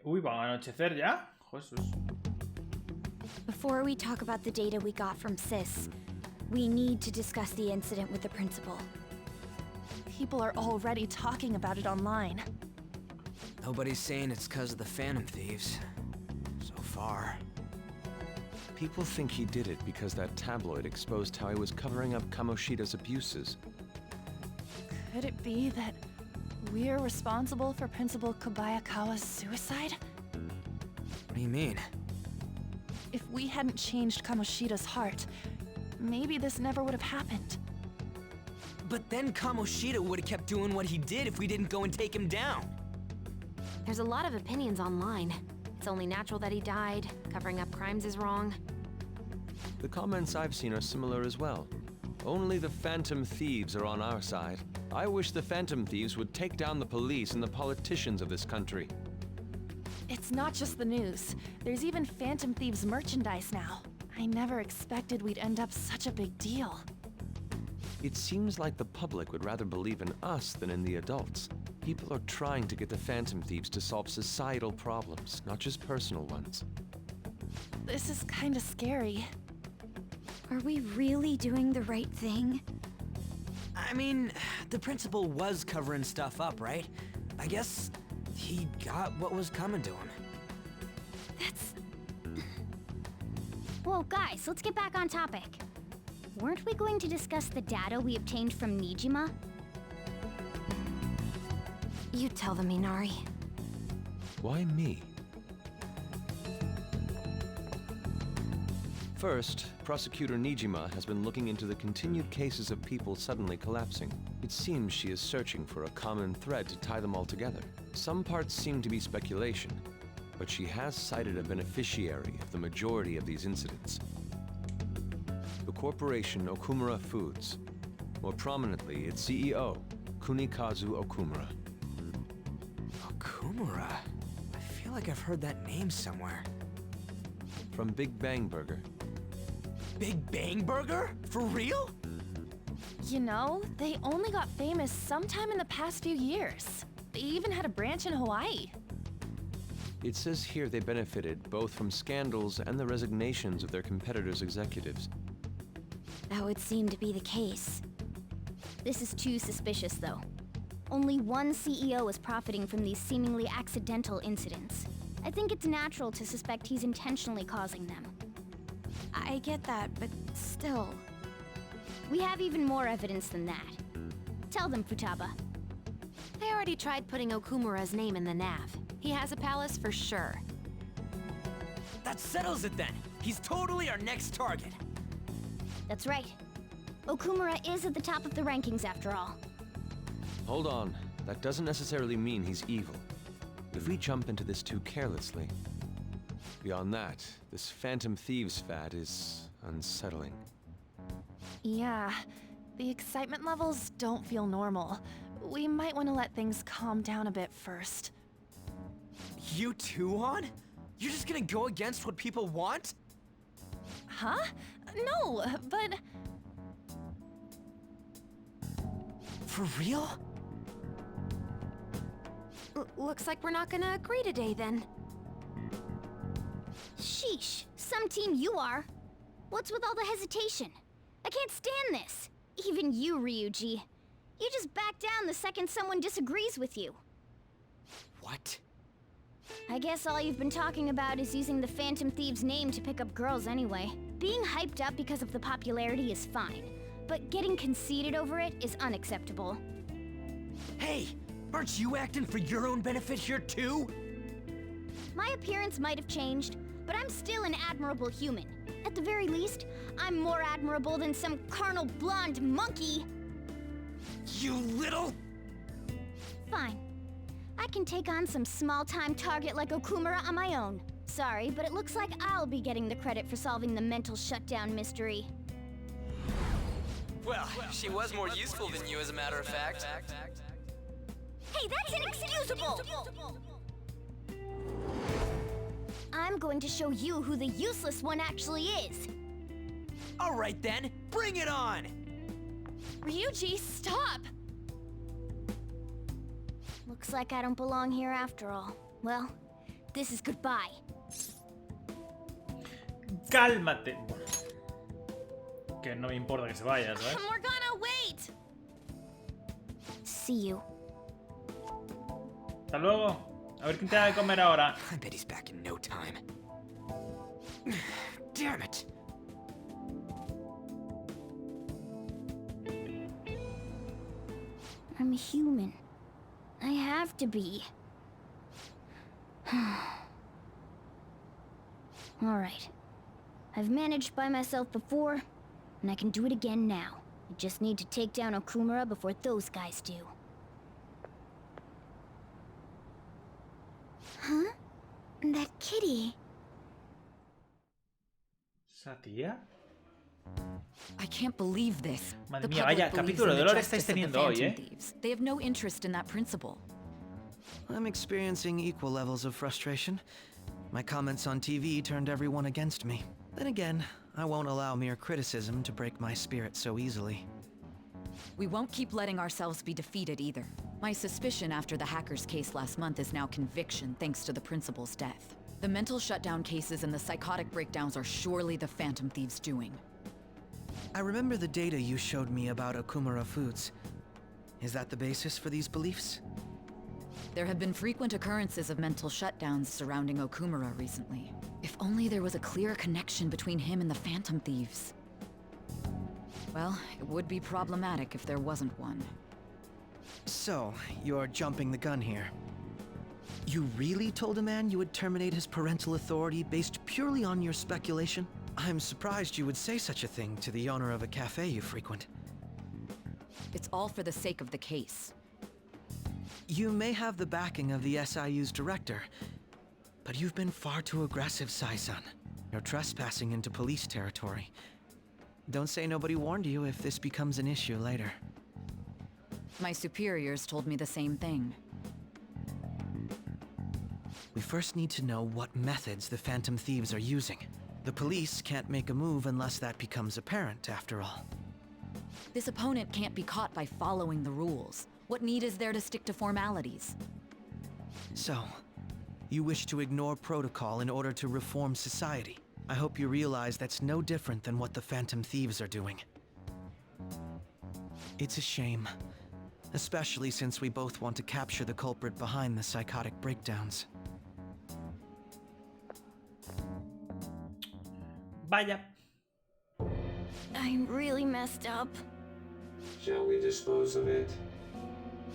[SPEAKER 1] Uy, va a anochecer ya. Jesús.
[SPEAKER 3] Before we talk about the data we got from Sis, we need to discuss the incident with the principal.
[SPEAKER 4] People are already talking about it online.
[SPEAKER 5] Nobody's saying it's because of the Phantom Thieves. So far.
[SPEAKER 10] People think he did it because that tabloid exposed how he was covering up Kamoshida's abuses.
[SPEAKER 4] Could it be that we're responsible for Principal Kobayakawa's suicide?
[SPEAKER 5] What do you mean?
[SPEAKER 4] If we hadn't changed Kamoshida's heart, maybe this never would have happened.
[SPEAKER 5] But then Kamoshida would have kept doing what he did if we didn't go and take him down.
[SPEAKER 15] There's a lot of opinions online. It's only natural that he died. Covering up crimes is wrong.
[SPEAKER 10] The comments I've seen are similar as well. Only the Phantom Thieves are on our side. I wish the Phantom Thieves would take down the police and the politicians of this country.
[SPEAKER 4] It's not just the news. There's even Phantom Thieves merchandise now. I never expected we'd end up such a big deal.
[SPEAKER 10] It seems like the public would rather believe in us than in the adults. People are trying to get the Phantom Thieves to solve societal problems, not just personal ones.
[SPEAKER 4] This is kinda scary.
[SPEAKER 3] Are we really doing the right thing?
[SPEAKER 5] I mean, the principal was covering stuff up, right? I guess he got what was coming to him.
[SPEAKER 3] That's... Whoa, guys, let's get back on topic. Weren't we going to discuss the data we obtained from Nijima?
[SPEAKER 15] You tell them, Minari.
[SPEAKER 10] Why me? First, Prosecutor Nijima has been looking into the continued cases of people suddenly collapsing. It seems she is searching for a common thread to tie them all together. Some parts seem to be speculation, but she has cited a beneficiary of the majority of these incidents. The corporation Okumura Foods. More prominently, its CEO, Kunikazu Okumura.
[SPEAKER 5] Okumura? I feel like I've heard that name somewhere.
[SPEAKER 10] From Big Bang Burger.
[SPEAKER 5] Big Bang Burger? For real?
[SPEAKER 4] You know, they only got famous sometime in the past few years. They even had a branch in Hawaii.
[SPEAKER 10] It says here they benefited both from scandals and the resignations of their competitors' executives.
[SPEAKER 3] That would seem to be the case. This is too suspicious, though. Only one CEO is profiting from these seemingly accidental incidents. I think it's natural to suspect he's intentionally causing them. I get that, but still... We have even more evidence than that. Tell them, Futaba.
[SPEAKER 15] They already tried putting Okumura's name in the nav. He has a palace for sure.
[SPEAKER 5] That settles it then. He's totally our next target.
[SPEAKER 3] That's right. Okumura is at the top of the rankings after all.
[SPEAKER 10] Hold on. That doesn't necessarily mean he's evil. If we jump into this too carelessly... Beyond that, this Phantom Thieves fad is unsettling.
[SPEAKER 4] Yeah, the excitement levels don't feel normal. We might want to let things calm down a bit first.
[SPEAKER 5] You too, On? You're just gonna go against what people want?
[SPEAKER 4] Huh? No, but...
[SPEAKER 5] For real?
[SPEAKER 15] Looks like we're not gonna agree today, then.
[SPEAKER 3] Sheesh, some team you are. What's with all the hesitation? I can't stand this. Even you, Ryuji. You just back down the second someone disagrees with you.
[SPEAKER 5] What?
[SPEAKER 3] I guess all you've been talking about is using the Phantom Thieves' name to pick up girls anyway. Being hyped up because of the popularity is fine, but getting conceited over it is unacceptable.
[SPEAKER 5] Hey, aren't you acting for your own benefit here too?
[SPEAKER 3] My appearance might have changed, but I'm still an admirable human. At
[SPEAKER 13] At the very least, I'm more admirable than some carnal blonde monkey.
[SPEAKER 5] You little...
[SPEAKER 13] Fine. I can take on some small-time target like Okumura on my own. Sorry, but it looks like I'll be getting the credit for solving the mental shutdown mystery.
[SPEAKER 5] Well, she was more useful than you, as a matter of fact.
[SPEAKER 13] Hey, that's inexcusable! I'm going to show you who the useless one actually is.
[SPEAKER 5] All right then, bring it on!
[SPEAKER 13] Ryuji, stop! Looks like I don't belong here after all. Well, this is goodbye.
[SPEAKER 1] Cálmate. Que no me importa que se vaya, ¿sabes?
[SPEAKER 13] Morgana, wait! See you.
[SPEAKER 1] Hasta luego. A ver quién te da de comer ahora.
[SPEAKER 6] I bet he's back in no time. Damn it.
[SPEAKER 3] I'm a human. I have to be. Alright. I've managed by myself before, and I can do it again now. I just need to take down Okumura before those guys do. Huh? That kitty.
[SPEAKER 1] ¿Esa tía?
[SPEAKER 16] I can't believe this.
[SPEAKER 1] Madre
[SPEAKER 16] The
[SPEAKER 1] mía,
[SPEAKER 16] public
[SPEAKER 1] vaya
[SPEAKER 16] believes
[SPEAKER 1] capítulo
[SPEAKER 16] in
[SPEAKER 1] de
[SPEAKER 16] the
[SPEAKER 1] lore
[SPEAKER 16] justice
[SPEAKER 1] estáis
[SPEAKER 16] of the
[SPEAKER 1] teniendo hoy,
[SPEAKER 16] Phantom Thieves. They have no interest in that principle.
[SPEAKER 12] I'm experiencing equal levels of frustration. My comments on TV turned everyone against me. Then again, I won't allow mere criticism to break my spirit so easily.
[SPEAKER 16] We won't keep letting ourselves be defeated either. My suspicion after the hackers case last month is now conviction thanks to the principal's death. The mental shutdown cases and the psychotic breakdowns are surely the Phantom Thieves' doing.
[SPEAKER 12] I remember the data you showed me about Okumura foods. Is that the basis for these beliefs?
[SPEAKER 16] There have been frequent occurrences of mental shutdowns surrounding Okumura recently. If only there was a clear connection between him and the Phantom Thieves. Well, it would be problematic if there wasn't one.
[SPEAKER 12] So, you're jumping the gun here. You really told a man you would terminate his parental authority based purely on your speculation? I'm surprised you would say such a thing to the owner of a cafe you frequent.
[SPEAKER 16] It's all for the sake of the case.
[SPEAKER 12] You may have the backing of the SIU's director, but you've been far too aggressive, Sai-san. You're trespassing into police territory. Don't say nobody warned you if this becomes an issue later.
[SPEAKER 16] My superiors told me the same thing.
[SPEAKER 12] We first need to know what methods the Phantom Thieves are using. The police can't make a move unless that becomes apparent, after all.
[SPEAKER 16] This opponent can't be caught by following the rules. What need is there to stick to formalities?
[SPEAKER 12] So, you wish to ignore protocol in order to reform society. I hope you realize that's no different than what the Phantom Thieves are doing. It's a shame. Especially since we both want to capture the culprit behind the psychotic breakdowns.
[SPEAKER 1] Vaya.
[SPEAKER 3] I'm really messed up.
[SPEAKER 19] Shall we dispose of it?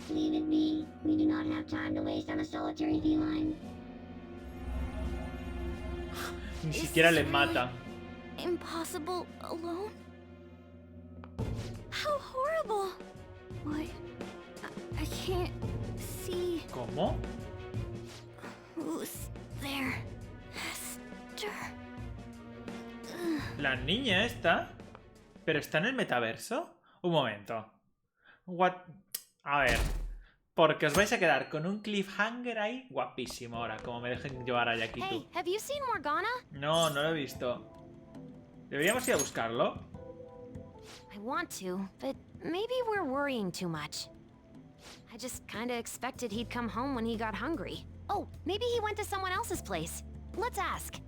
[SPEAKER 3] Leave it be. We do not have time to waste on a solitary feline.
[SPEAKER 1] Ni siquiera le matan.
[SPEAKER 3] Impossible alone? How horrible! What? I can't see.
[SPEAKER 1] ¿Cómo?
[SPEAKER 3] Who's there? Esther.
[SPEAKER 1] La niña esta. ¿Pero está en el metaverso? Un momento. What? A ver. Porque os vais a quedar con un cliffhanger ahí guapísimo ahora, como me dejen llevar a Yakitu.
[SPEAKER 15] Hey, have you seen Morgana?
[SPEAKER 1] No, no lo he visto. ¿Deberíamos ir a buscarlo?
[SPEAKER 15] I want to, but maybe we're worrying too much. I just kinda expected he'd come home when he got hungry. Oh, maybe he went to someone else's place. Let's ask.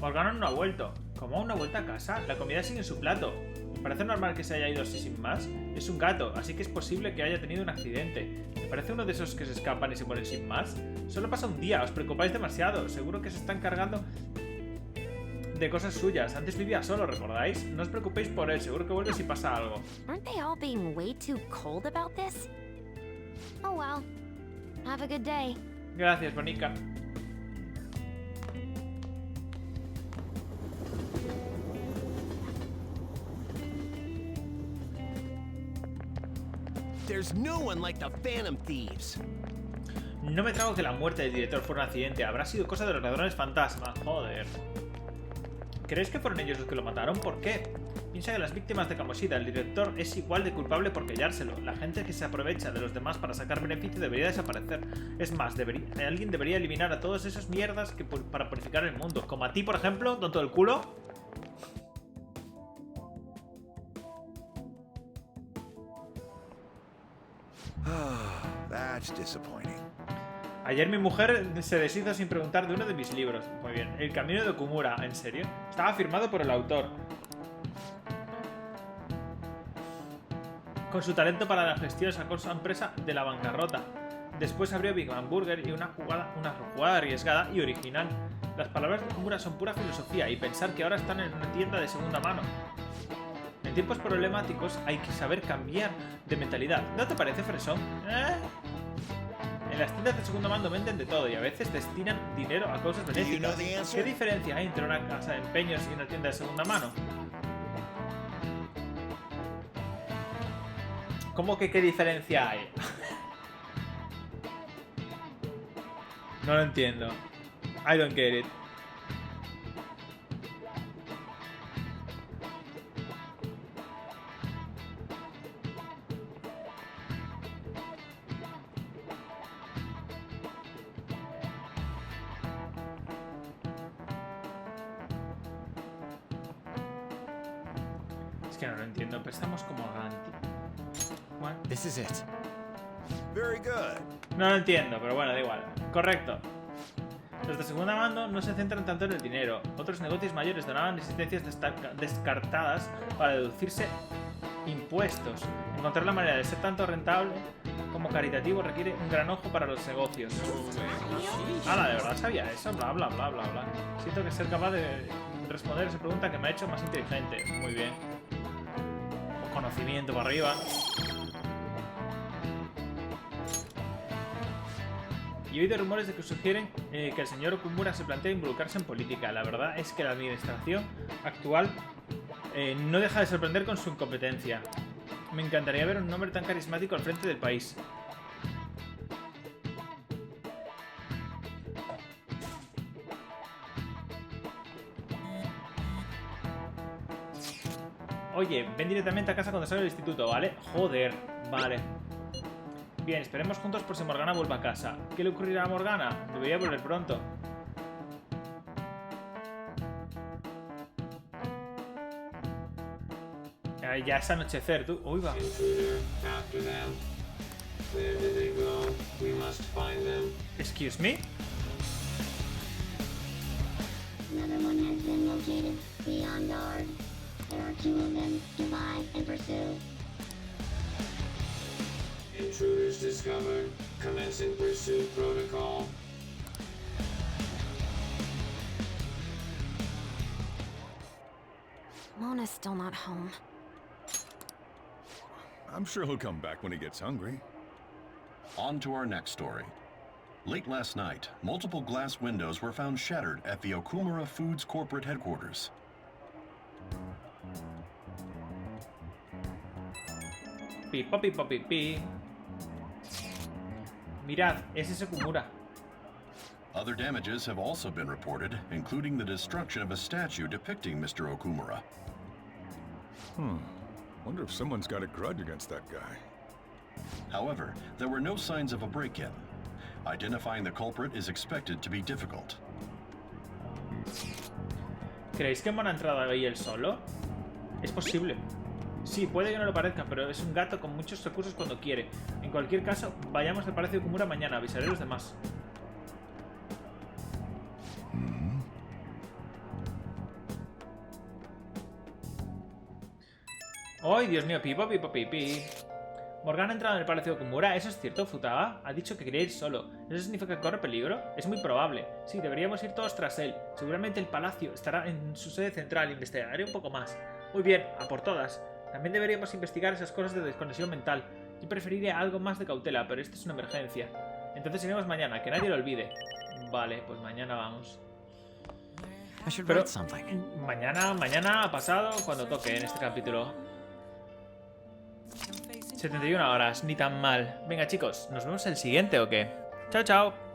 [SPEAKER 1] Morgana no ha vuelto. ¿Cómo no ha vuelto a casa? La comida sigue en su plato. Me parece normal que se haya ido así sin más. Es un gato, así que es posible que haya tenido un accidente. Me parece uno de esos que se escapan y se mueren sin más. Solo pasa un día, os preocupáis demasiado. Seguro que se están cargando de cosas suyas. Antes vivía solo, ¿recordáis? No os preocupéis por él, seguro que vuelve si pasa algo.
[SPEAKER 15] Aren't they all being way too cold about this? Oh well. Have a good day.
[SPEAKER 1] Gracias, Bonica.
[SPEAKER 20] There's no one like the Phantom Thieves.
[SPEAKER 1] No me trago que la muerte del director fuera un accidente. Habrá sido cosa de los ladrones fantasma. Joder. ¿Crees que fueron ellos los que lo mataron? ¿Por qué? Piensa que las víctimas de Kamoshida, el director, es igual de culpable por callárselo. La gente que se aprovecha de los demás para sacar beneficio debería desaparecer. Es más, alguien debería eliminar a todos esos mierdas para purificar el mundo. Como a ti, por ejemplo, tonto del culo.
[SPEAKER 9] That's disappointing.
[SPEAKER 1] Ayer mi mujer se deshizo sin preguntar de uno de mis libros. Muy bien. El camino de Okumura. ¿En serio? Estaba firmado por el autor. Con su talento para la gestión sacó su empresa de la bancarrota. Después abrió Big Bang Burger y una jugada arriesgada y original. Las palabras de Okumura son pura filosofía y pensar que ahora están en una tienda de segunda mano. En tiempos problemáticos hay que saber cambiar de mentalidad. ¿No te parece, fresón? En las tiendas de segunda mano venden de todo y a veces destinan dinero a cosas benéficas. ¿Qué diferencia hay entre una casa de empeños y una tienda de segunda mano? ¿Cómo que qué diferencia hay? No lo entiendo. I don't get it. Es que no lo entiendo. Empezamos como Ganti.
[SPEAKER 18] This is it.
[SPEAKER 9] Very good.
[SPEAKER 1] No lo entiendo, pero bueno, da igual. Correcto. Los de segunda mano no se centran tanto en el dinero. Otros negocios mayores donaban existencias descartadas para deducirse impuestos. Encontrar la manera de ser tanto rentable como caritativo requiere un gran ojo para los negocios. Ah, de verdad sabía eso. Bla, bla, bla, bla, bla. Siento que ser capaz de responder esa pregunta que me ha hecho más inteligente. Muy bien. Conocimiento para arriba. Y he oído rumores de que sugieren que el señor Okumura se plantea involucrarse en política. La verdad es que la administración actual no deja de sorprender con su incompetencia. Me encantaría ver un hombre tan carismático al frente del país. Oye, ven directamente a casa cuando salga del instituto, ¿vale? Joder, vale. Bien, esperemos juntos por si Morgana vuelve a casa. ¿Qué le ocurrirá a Morgana? Debería volver pronto. Ya es anochecer, tú. Uy, va. Excuse me.
[SPEAKER 21] Another one has been located. Be on guard. There are two of them. Divide and pursue.
[SPEAKER 19] Intruders discovered. Commencing pursuit protocol.
[SPEAKER 15] Mona's still not home.
[SPEAKER 2] I'm sure he'll come back when he gets hungry.
[SPEAKER 22] On to our next story. Late last night, multiple glass windows were found shattered at the Okumura Foods corporate headquarters.
[SPEAKER 1] Pipo, pipo, pipi. Mirad, es ese Okumura.
[SPEAKER 22] Other damages have also been reported, including the destruction of a statue depicting Mr. Okumura.
[SPEAKER 2] Wonder if someone's got a grudge against that guy.
[SPEAKER 22] However, there were no signs of a break-in. Identifying the culprit is expected to be difficult.
[SPEAKER 1] ¿Creéis que Mona ha entrado ahí él solo? Es posible. Sí, puede que no lo parezca, pero es un gato con muchos recursos cuando quiere. En cualquier caso, vayamos al Palacio de Okumura mañana, avisaré a los demás. ¡Ay, Dios mío! Pipo, pipo, pipi. Morgana ha entrado en el Palacio de Okumura. ¿Eso es cierto, Futaga? Ha dicho que quería ir solo. ¿Eso significa que corre peligro? Es muy probable. Sí, deberíamos ir todos tras él. Seguramente el palacio estará en su sede central. Investigaré un poco más. Muy bien, a por todas. También deberíamos investigar esas cosas de desconexión mental. Yo preferiría algo más de cautela, pero esta es una emergencia. Entonces iremos mañana, que nadie lo olvide. Vale, pues mañana vamos.
[SPEAKER 5] I should
[SPEAKER 1] Pero
[SPEAKER 5] write something.
[SPEAKER 1] mañana, pasado, cuando toque en este capítulo. 71 horas, ni tan mal. Venga chicos, ¿nos vemos el siguiente o qué? Chao, chao.